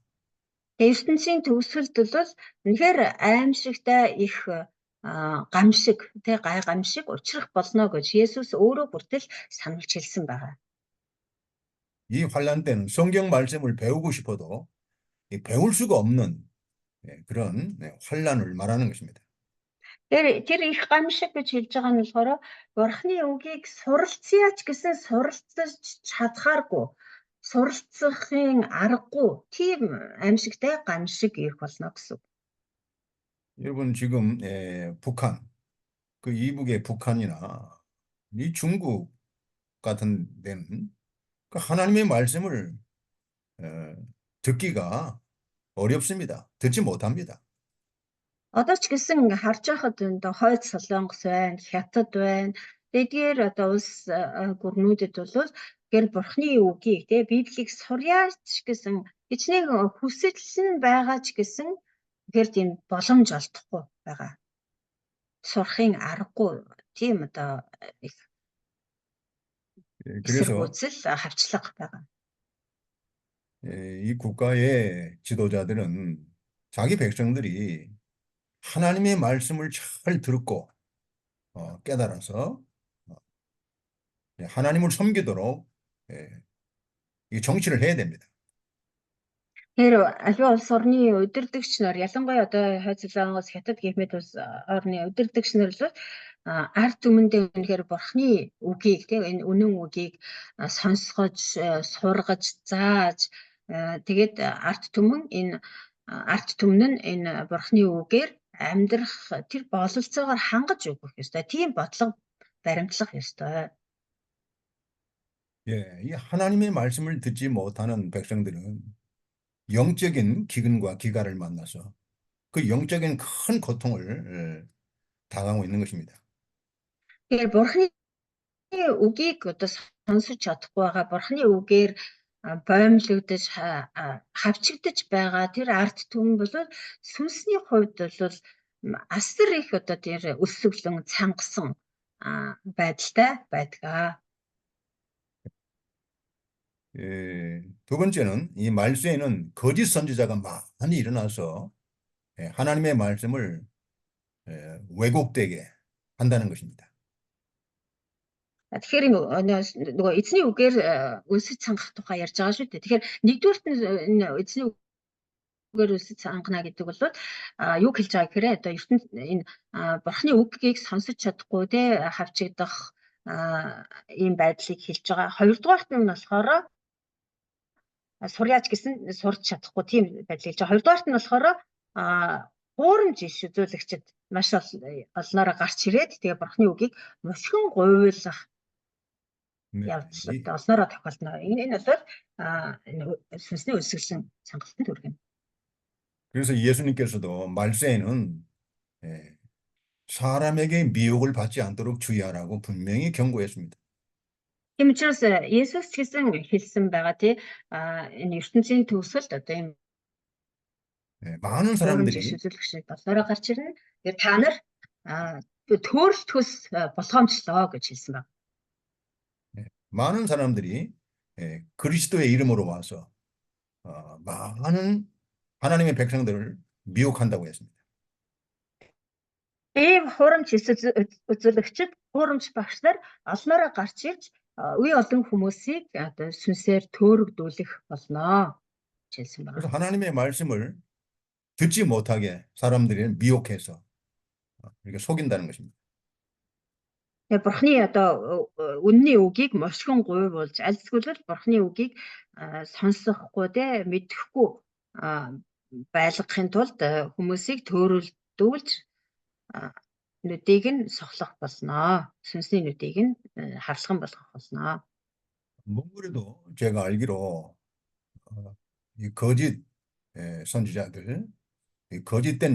ертөнцийн төгсгөлд бол үнэхээр аимшигтай их гамшиг, гай гамшиг учрах болно гэж Есүс өөрөө хүртэл сануулж хэлсэн байна. 이 환란 때는 성경 말씀을 배우고 싶어도 배울 수가 없는 그런 환란을 말하는 것입니다. Тэр их гамшиг гэж хэлж байгаа нь болохоор Бурхны үгийг суралцъя ч гэсэн суралцаж чадхааргүй, суралцахын аргагүй тийм аимшигтай гамшиг ирэх болно гэсэн. 여러분 지금 북한, 그 이북의 북한이나 이 중국 같은 데는 그 하나님의 말씀을 듣기가 어렵습니다. 듣지 못합니다. Одоо ч гэсэн ингээ харж байхад энэ хойд Солонгос байна, Хятад байна. Эдгээр одоо улс гүрнүүдэд бол гэр Бурхны үгийг Библийг сурьяач гэсэн хичнээн хүсэл нь байгаа ч гэсэн тэгэхээр тийм боломж олдохгүй байгаа. Сурахын аргагүй тийм одоо их эсэргүүцэл хавчлага байгаа. 이 국가의 지도자들은 자기 백성들이 하나님의 말씀을 잘 듣고 깨달아서 하나님을 섬기도록 이 정치를 해야 됩니다. Тэр аливаа улс орны удирдагч нар ялангуяа одоо хойд Солонгос, Хятад гэмэд улс орны удирдагч нар л ард түмэндээ үнэхээр Бурхны үгийг энэ үнэн үгийг сонсгож, сургаж, зааж тэгээд ард түмэн нь энэ Бурхны үгээр амьдрах тэр бололцоогоор хангаж өгөх ёстой. Тийм бодлого баримтлах ёстой. 예, 이 하나님의 말씀을 듣지 못하는 백성들은 영적인 기근과 기갈을 만나서 그 영적인 큰 고통을 당하고 있는 것입니다. Тэгэхээр Бурхны үгийг одоо сонсож чадахгүй байгаа, Бурхны үгээр боомлогдож хавчигдаж байгаа тэр арт түмэн бол сүнсний хувьд бол асар их одоо тэр өсвөлэн цангасан байдалтай байдаг. 예, 두 번째는 이 말세에는 거짓 선지자가 많이 일어나서 하나님의 말씀을 왜곡되게 한다는 것입니다. Тэгэхээр нөгөө эзний үгээр өсөж цангах тухай ярьж байгаа шүү дээ. Тэгэхээр нэгдүгээрт нь эзний үгээр өсөж цангана гэдэг бол юу хэлж байгаа гэхээр одоо ертөнд энэ Бурхны үгийг сонсож чадахгүй те хавчигдах ийм байдлыг хэлж байгаа. Хоёрдугаарт нь болохоор сурьяач гэсэн сурч чадахгүй тийм байдлыг хэлж байгаа. Хоёрдугаарт нь болохоор хуурамч иш үзүүлэгчд маш олноороо гарч ирээд тэгээ Бурхны үгийг мушгин гуйлах явдлууд олноороо тохиолдно. Энэ бол сүнсний өсөглөн цангалтанд хүргэнэ. 그래서 예수님께서도 말세에는 사람에게 미혹을 받지 않도록 주의하라고 분명히 경고했습니다. Тийм учраас Есүс ч гэсэн хэлсэн байгаа тий энэ ертөнцийн төгсөлд одоо ийм 많은 사람들이 үзүүлэгчид олноороо гарч ирнэ. Тэгээ та нар төөрөл төс болгоомжлоо гэж хэлсэн байна. 많은 사람들이 그리스도의 이름으로 와서 많은 하나님의 백성들을 미혹한다고 했습니다. Ийм хурамч үзүүлэгчид, хурамч багш нар олноороо гарч ирж үе олон хүмүүсийг одоо сүнсээр төөрөгдүүлэх болно гэж хэлсэн байна. 그래서 하나님의 말씀을 듣지 못하게 사람들이 미혹해서 이렇게 속인다는 것입니다. Бурхны одоо үнний үгийг мушгин гуйвуулж альсгүйл Бурхны үгийг сонсохгүй те мэдэхгүй байлгахын тулд хүмүүсийг төөрөлдүүлж нүдийг нь сохлох болно. Сүнсний нүдийг нь харлаган болгох болно. 몽골에도 제가 알기로 이 거짓 선지자들, 이 거짓된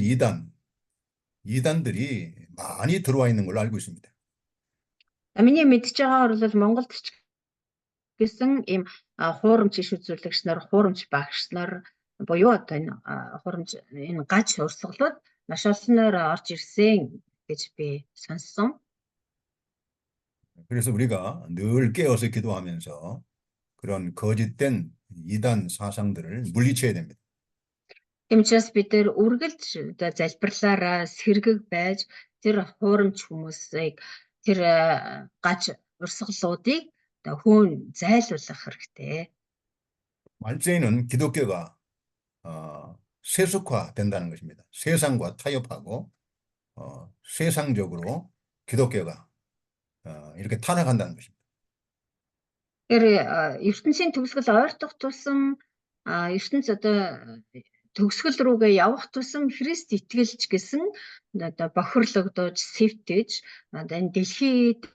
이단들이 많이 들어와 있는 걸로 알고 있습니다. Миний мэдж байгаагаар бол Монголд ч гэсэн ийм хуурамч иш үзүүлэгч нар, хуурамч багш нар буюу одоо энэ хуурамч энэ гач урсгалууд маш олноор орж ирсэн гэж би сонссон. 그래서 우리가 늘 깨어서 기도하면서 그런 거짓된 이단 사상들을 물리쳐야 됩니다. Тийм учраас бид нэр үргэлж одоо залбирлаараа сэргэг байж тэр хуурамч хүмүүсийг тэр гач урсгалуудыг одоо хөөн зайлуулах хэрэгтэй. 말세에는 기독교가 세속화된다는 것입니다. 세상과 타협하고 세상적으로 기독교가 이렇게 타락한다는 것입니다. Тэгэхээр ертөнцийн төгсгөл ойртох тусам ертөнц одоо төгсгөл рүүгээ явах тусам Христ итгэлж гэсэн одоо бохирлогдож, сэвтэж одоо энэ дэлхийд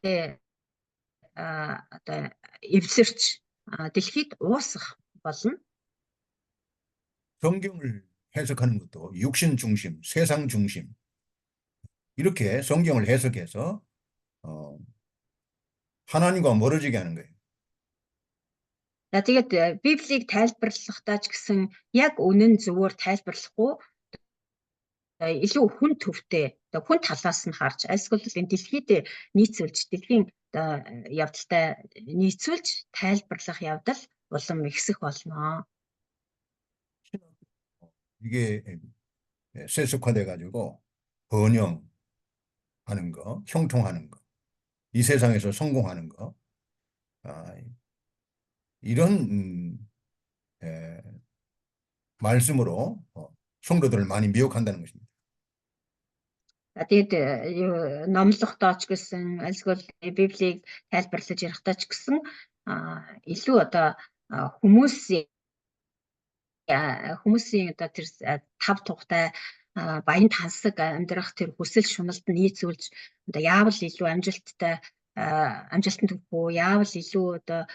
одоо эвлэрч дэлхийд уусах болно. 성경을 해석하는 것도 육신 중심, 세상 중심 이렇게 성경을 해석해서 하나님과 멀어지게 하는 거예요. Тэгээд Библийг тайлбарлахдаа ч гэсэн яг үнэн зөвөөр тайлбарлахгүй илүү хүн төвтэй хүн талаас нь харж альсгүйл энэ дэлхийд нийцүүлж дэлхийн явдалтай нийцүүлж тайлбарлах явдал улам ихсэх болно. 이게 세속화돼 가지고 번영하는 거, 형통하는 거, 이 세상에서 성공하는 거, 이런 말씀으로 성도들을 많이 미혹한다는 것입니다. Тэгээд номлохдоо ч гэсэн альсгүйл Библийг тайлбарлаж ярихдаа ч гэсэн илүү одоо хүмүүсийн одоо тэр тав тухтай баян тансаг амьдрах тэр хүсэл шуналд нийцүүлж одоо яавал илүү амжилттай амжилтанд хүрэх үү, яавал илүү одоо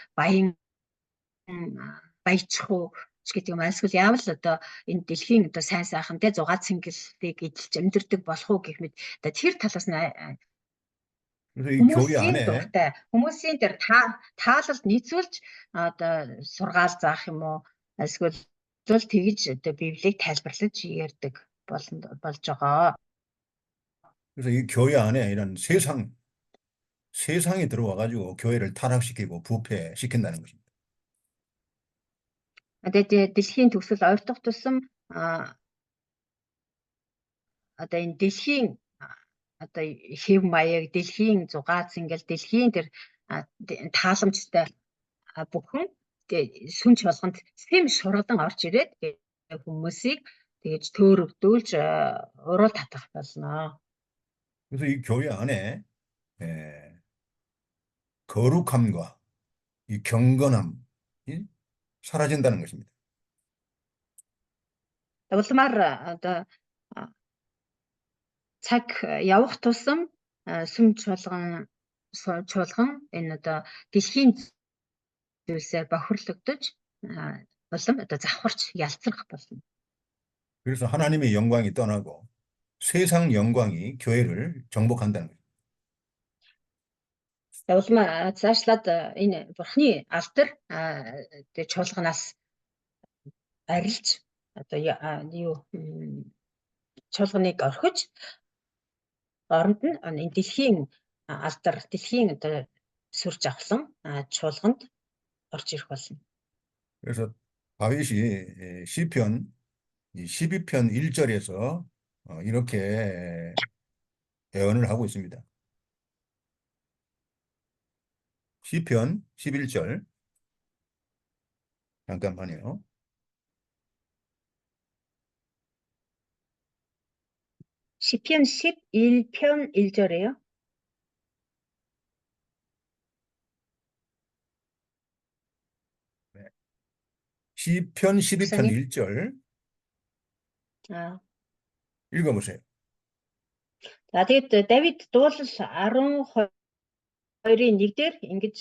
баяжих уу ч гэдэг юм. Эсвэл яавал одоо энэ дэлхийн одоо сайн сайхан те 6 цэнгэлийг эдэлж амьдэрдэг болох уу гэх мэт одоо тэр талаас нь 그래서 이 교회 хүмүүсийн 안에 дуртай хүмүүсийн тэр таалалд нийцүүлж одоо сургаал заах юм уу эсвэл тэгж одоо Библийг тайлбарлаж ярьдаг болж байгаа. 그래서 이 교회 안에 이런 세상이 들어와 가지고 교회를 타락시키고 부패시킨다는 것입니다. Тэгээд дэлхийн төгсөл ойртох тусам одоо энэ дэлхийн одоо хэв маяг, дэлхийн 6 цэнгэл, дэлхийн тэр тааламжтай бүхэн сүмж болгонд сэм шурадан орж ирээд хүмүүсийг тэгэж төөрөвдүүлж уруул татах болно. 그래서 이 교회 안에 거룩함과 이 경건함이 사라진다는 것입니다. Улмаар одоо цаг явах тусам сүм чуулган энэ одоо дэлхийн зүйлсээр бохирлогдож улам одоо завхарч ялцрах болно. 그래서 하나님의 영광이 떠나고 세상 영광이 교회를 정복한다는 거예요. Улмаа цаашлаад энэ бурхны алдар чуулганаас арилж одоо юу чуулганыг орхиж оронд нь энэ дэлхийн алдар, дэлхийн одоо сүр жавхлан чуулганд орж ирэх болно. 그래서 다윗이 시편 12편 1절에서 이렇게 예언을 하고 있습니다. 시편 11절 잠깐만요. 시편 11편 1절이에요. 네. 시편 12편 목사님? 1절 읽어보세요. За тэгээд Давид дуулал 12-ийн 1 дээр ингэж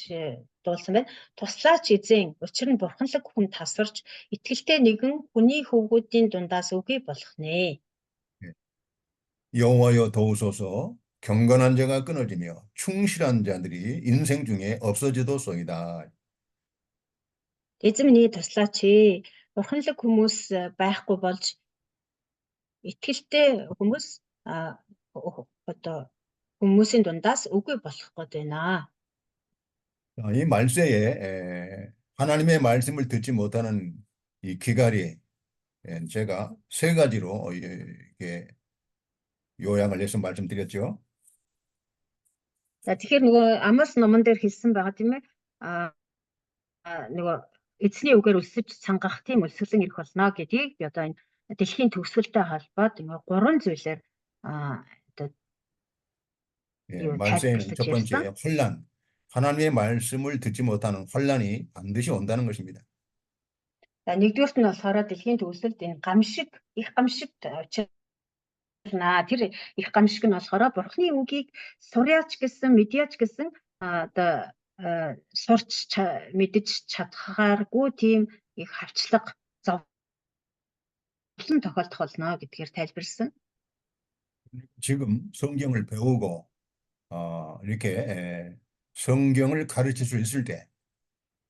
дуулсан байна. Туслаач эзэн, учир нь бурханлаг хүн тасарч итгэлтэй нэгэн хүний хөвгүүдийн дундаас үгүй болох нэ. 여호와여 도우소서 경건한 자가 끊어지며 충실한 자들이 인생 중에 없어지도소이다. Эзэн минь туслаач ээ. Бурханлаг хүмүүс байхгүй болж итгэлтэй хүмүүс одоо хүмүүсийн дундаас үгүй болох гээд байна. 이 말세에 하나님의 말씀을 듣지 못하는 이 기갈이 제가 세 가지로 이렇게 요약을 해서 말씀드렸죠. За тэгэхээр нөгөө Амос номон дээр хэлсэн байгаа тийм ээ. Нөгөө эзний үгээр өсөж цангах тийм өсгөлэн ирэх болно гэдгийг би одоо энэ дэлхийн төгсгөлтэй холбоод ингээ 3 зүйлээр 말세에는 첫 번째 혼란, 하나님의 말씀을 듣지 못하는 혼란이 반드시 온다는 것입니다. За нэгдүгürt нь болохоор дэлхийн төгсөлд энэ гамшиг, их гамшиг учирна. Тэр их гамшиг нь болохоор бурхны үгийг сурьяач гэсэн, мэдьяач гэсэн одоо сурч мэдэж чадхааргүй тийм их хавчлага зовлон тохиолдох болно гэдгээр тайлбарсан. 지금 성경을 배우고 이렇게 성경을 가르칠 수 있을 때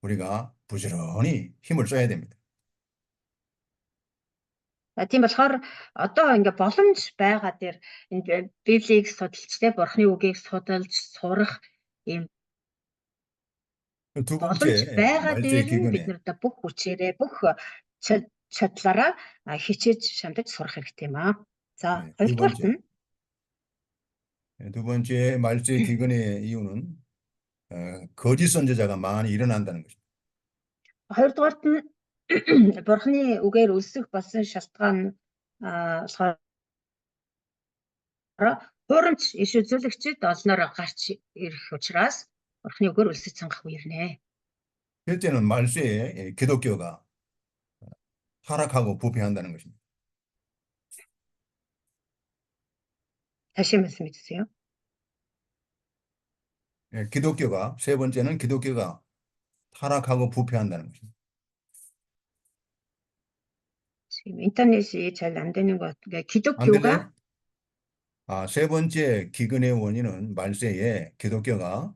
우리가 부지런히 힘을 써야 됩니다. Тийм болохоор одоо ингээ боломж байгаа дээр энэ Библийг судалж, бурхны үгийг судалж, сурах ийм 두 боломж 번째 байгаа 말세 дээр нь бид 기근에 нар бүх хүчээрээ, бүх чадлаараа хичээж шамдаж сурах хэрэгтэй юм аа. За, хоёрдугаарт нь 두 번째 말세 기근의 이유는 거짓 선지자가 많이 일어난다는 것입니다. хоёрдугаарт нь бурхны үгээр үлсэх болсон шалтгаан болохоор хурамч иш үзүүлэгчид олноор гарч ирэх учраас бурхны үгээр үлсэж цангах үе ирнэ. 셋째는 말세에 기독교가 타락하고 부패한다는 것입니다. 다시 말씀해 주세요. 기독교가, 세 번째는 기독교가 타락하고 부패한다는 것입니다. 지금 인터넷이 잘 안 되는 것 같은데, 안 들려요? 기독교가 세 번째 기근의 원인은 말세에 기독교가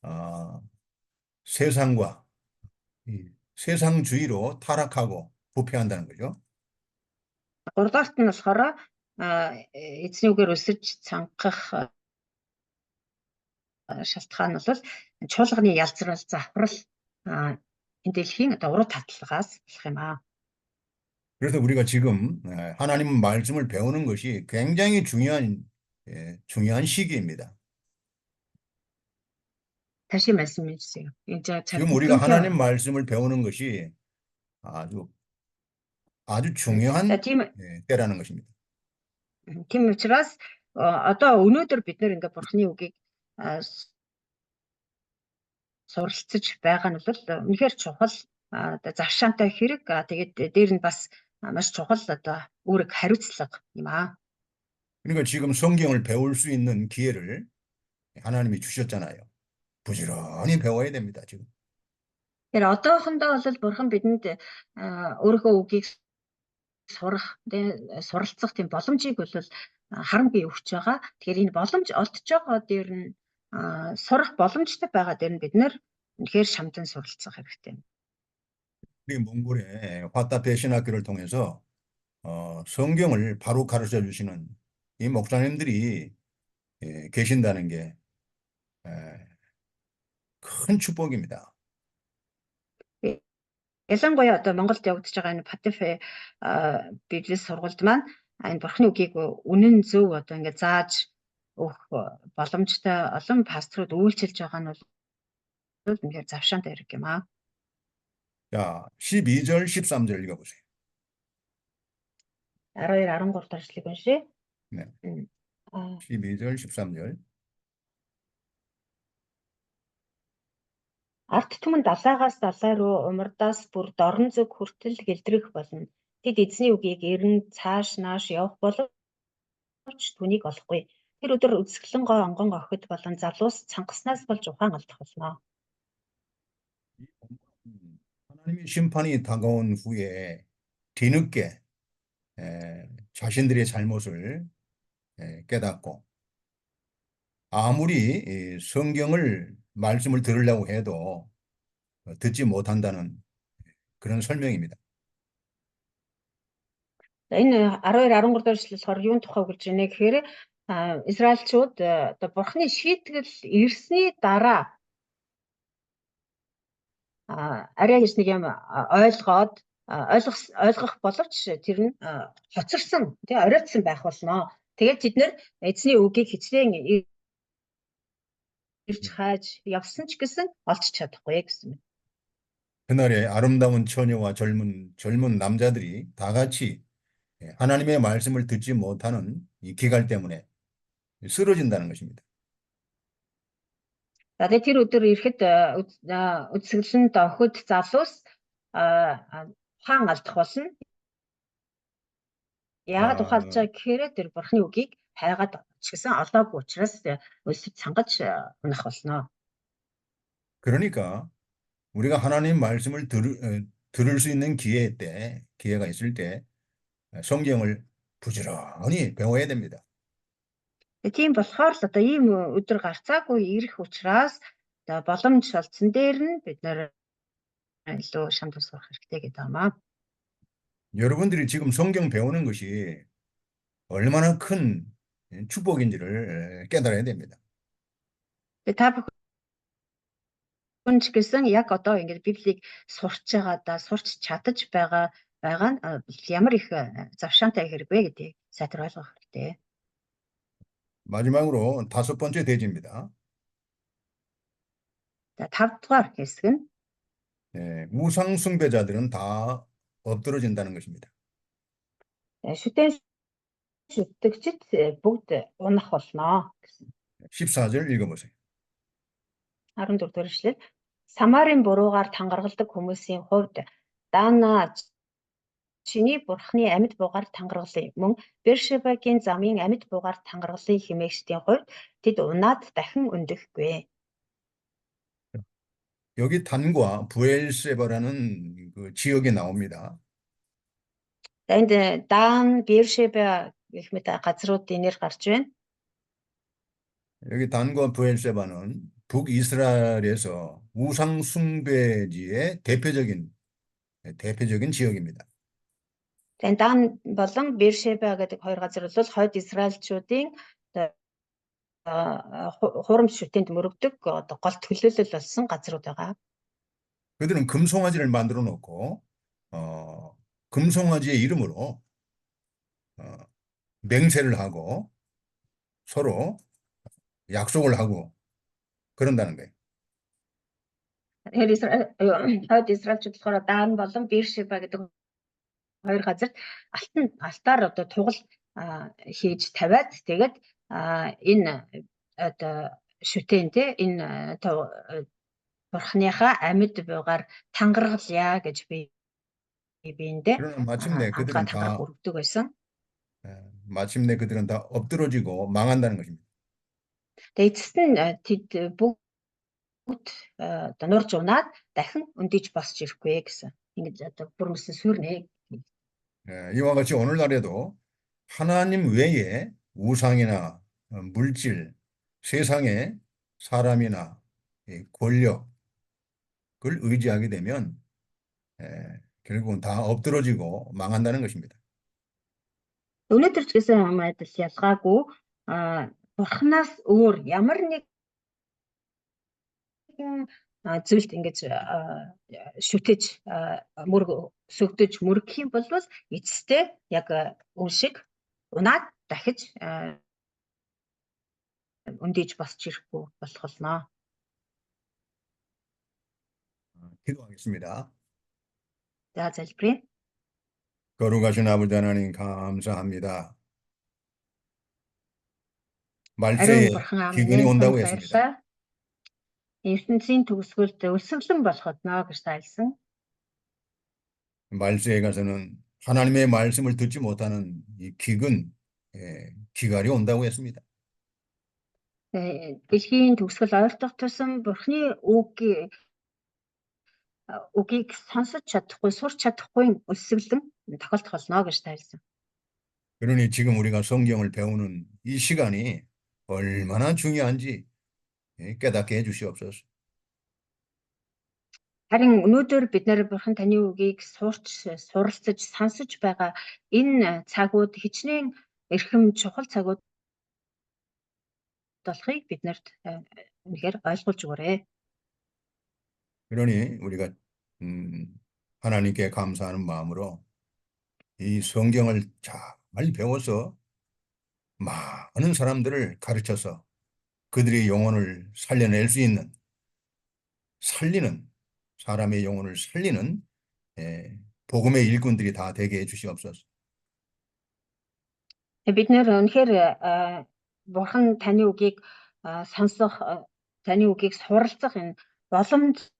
아, 세상과 이 세상주의로 타락하고 부패한다는 거죠. гуравдугаарт нь болохоор эзний үгээр өсөж цангах шалтгаан нь бол чуулганы ялцрал, завхрал энэ дэлхийн одоо уруу татлагаас болох юм аа. 그래서 우리가 지금 하나님 말씀을 배우는 것이 굉장히 중요한 시기입니다. 다시 말씀해 주세요. 이제 잘 지금 우리가 하나님 끊겨. 말씀을 배우는 것이 아주 За 중요한 тийм 때라는 것입니다. тийм учраас одоо өнөөдөр бид нэр ингээ бурхны үгийг суралцж байгаа нь бол үнэхээр чухал одоо завшаантай хэрэг тэгээд дээр нь бас маш чухал одоо үүрэг хариуцлага юм аа. 그러니까 지금 성경을 배울 수 있는 기회를 하나님이 주셨잖아요. 부지런히 배워야 됩니다, 지금. Тэгэхээр одоохондоо бол бурхан бидэнд өөрийнхөө үгийг сурах, суралцах тийм боломжийг бол харамгүй өгч байгаа. Тэгэхээр энэ боломж олдож байгаа дээр нь сурах боломжтой байгаа дээр нь бид нэр үнэхээр шамдан суралцах хэрэгтэй. 우리 몽골의 화답회 신학교를 통해서 성경을 바로 가르쳐 주시는 이 목사님들이 계신다는 게 큰 축복입니다. ялангуяа одоо Монголд явагдаж байгаа энэ Патифе библиэс сургалт маань энэ бурхны үгийг үнэн зөв одоо ингээд зааж өгөх боломжтой олон пасторууд үйлчилж байгаа нь бол үнэхээр завшаантай хэрэг юм аа. 자, 12절, 13절 읽어보세요. 12, 13 даршлыг уншия. 네. 12절, 13절. Арт түмэн далайгаас далай руу умардаас бүр дорн зүг хүртэл гэлтрэх болно. Тэд эзний үгийг эрен цааш нааш явах боловч түүнийг олохгүй. Тэр өдөр үзэсгэлэн гой онгон охид болон залуус цангаснаас болж ухаан алдах болно. 하나님의 심판이 다가온 후에 뒤늦게 자신들의 잘못을 깨닫고 아무리 성경을 말씀을 들으려고 해도 듣지 못한다는 그런 설명입니다. Энэ 12 13 дэх эшлэл болохоор юун тухай өгүүлж байна гэхээр Израильчууд одоо бурхны шийтгэл ирсний дараа арай гэж нэг юм ойлгоод ойлгох боловч тэр нь хоцорсон тий оройтсон байх болно. Тэгээд бид нэр эзний үгийг хичнээн ирж хааж явсан ч гэсэн олж чадахгүй гэсэн юм. 그날에 아름다운 처녀와 젊은 남자들이 다 같이 하나님의 말씀을 듣지 못하는 이 기갈 때문에 쓰러진다는 것입니다. За тэгээд тэр өдөр ирэхэд үзэсгэлэнт охид залуус ухаан алдах болно. Яагаад ухаан алдж байгаа гэхээр тэр бурхны үгийг хайгаад ч гэсэн олоогүй учраас өсөж цангаж унах болно. 그러니까 우리가 하나님 말씀을 들을 수 있는 기회가 있을 때 성경을 부지런히 배워야 됩니다. Тийм болохоор л одоо ийм өдөр гарцаагүй ирэх учраас одоо боломж олдсон дээр нь бид нэр илүү шамдан сурах хэрэгтэй гэдэг юм аа. 여러분들이 지금 성경 배우는 것이 얼마나 큰 축복인지를 깨달아야 됩니다. Та бүхэн ч гэсэн яг одоо ингэж Библийг сурч сурч чадаж байгаа нь ямар их завшаантай хэрэг вэ гэдгийг сайтар ойлгох хэрэгтэй. 마지막으로 5번째 대지입니다. За 5 дугаар хэсэг нь 우상 숭배자들은 다 엎드러진다는 것입니다. шүтэн шүтгчид бүгд унах болно гэсэн. 14절 읽어보세요. 14 дугаар эшлэл Самарын буруугаар тангаргалдаг хүмүүсийн хувьд Дана чиний бурхны амьд буугаар тангаргалын мөн Бершебагийн замын амьд буугаар тангаргалын химээгчдийн хувьд тэд унаад дахин өндөхгүй. 여기 단과 부엘세바라는 그 지역이 나옵니다. За энд Дан, Бершеба гэх мэт газруудын нэр гарч байна. 여기 단과 부엘세바는 북이스라엘에서 우상 숭배지의 대표적인 지역입니다. За энэ Дан болон Бершеба гэдэг хоёр газар бол хойд Израильчүүдийн хурамч шүтээнд мөрөгдөг одоо гол төлөөлөл болсон газрууд байгаа. 그들은 금송아지를 만들어 놓고 금송아지의 이름으로 맹세를 하고 서로 약속을 하고 그런다는 거예요. Тэгэхээр хойд Израильчууд болохоор Дан болон Бершеба гэдэг хоёр газарт алтаар одоо тугал хийж тавиад тэгээд энэ одоо шүтэн те энэ бурхныхаа амьд буйгаар тангаргалъя гэж биендээ 그러나 마침내 그들은 тангараг өргөдөг байсан. 마침내 그들은 다 엎드러지고 망한다는 것입니다. Тэгээд эцэст нь тэд бүгд одоо нурж унаад дахин өндийж босч ирэхгүй гэсэн. Ингэж одоо бүрмэсэн сүрнэ. 이와 같이 오늘날에도 하나님 외에 우상이나 물질, 세상의 사람이나 권력을 의지하게 되면 결국은 다 엎드러지고 망한다는 것입니다. Өнөөдөр ч гэсэн хамаатай ялгаагүй бурхнаас өөр ямар нэгэн зүйлд ингэж шүтэж сүгдэж мөргөх юм бол эцэстээ яг үн шиг унаад дахиж өндийж босч ирэхгүй болох болно. 기도하겠습니다. За залбирая. 거룩하신 아버지 하나님 감사합니다. Ариун 말세에 бурхан 기근이 амны 온다고 танд 했습니다. баярлалаа. ертөнцийн төгсгөлд өсвөлэн болох болно гэж тайлсан. 말세에 가서는 하나님의 말씀을 듣지 못하는 이 기갈이 온다고 했습니다. Дэлхийн төгсгөл ойртох тусам бурхны үгийг сонсож чадахгүй, сурч чадахгүй өсвөлэн тохиолдох болно гэж тайлсан. 그러니 지금 우리가 성경을 배우는 이 시간이 얼마나 중요한지 깨닫게 해주시옵소서. Харин өнөөдөр бид нэр бурхан таны үгийг суралцаж, сонсож байгаа энэ цагууд хичнээн эрхэм чухал цагууд болохыг биднэрт үнэхээр ойлгуулж өгөөрэй. 그러니 우리가 하나님께 감사하는 마음으로 이 성경을 잘 배워서 많은 사람들을 가르쳐서 그들의 영혼을 살리는 사람의 영혼을 살리는 복음의 일꾼들이 다 되게 해주시옵소서. Бид нэр үнэхээр бурхан таны үгийг сонсох, таны үгийг суралцах энэ боломжтой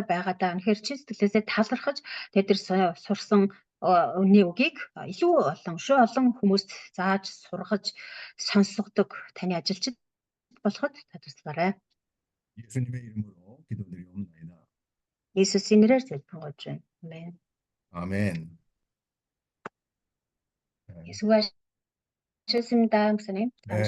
байгаадаа үнэхээр чи сэтгэлээсээ талархаж тэд сурсан үнний үгийг илүү олон хүмүүст зааж сургаж сонсгодог таны ажилчид болоход татварлагаарай. 예수님의 이름으로 기도드리옵나이다. 예수님 이름으로 기도드리옵나이다. 아멘. 아멘. 수고하셨습니다, 목사님. 네.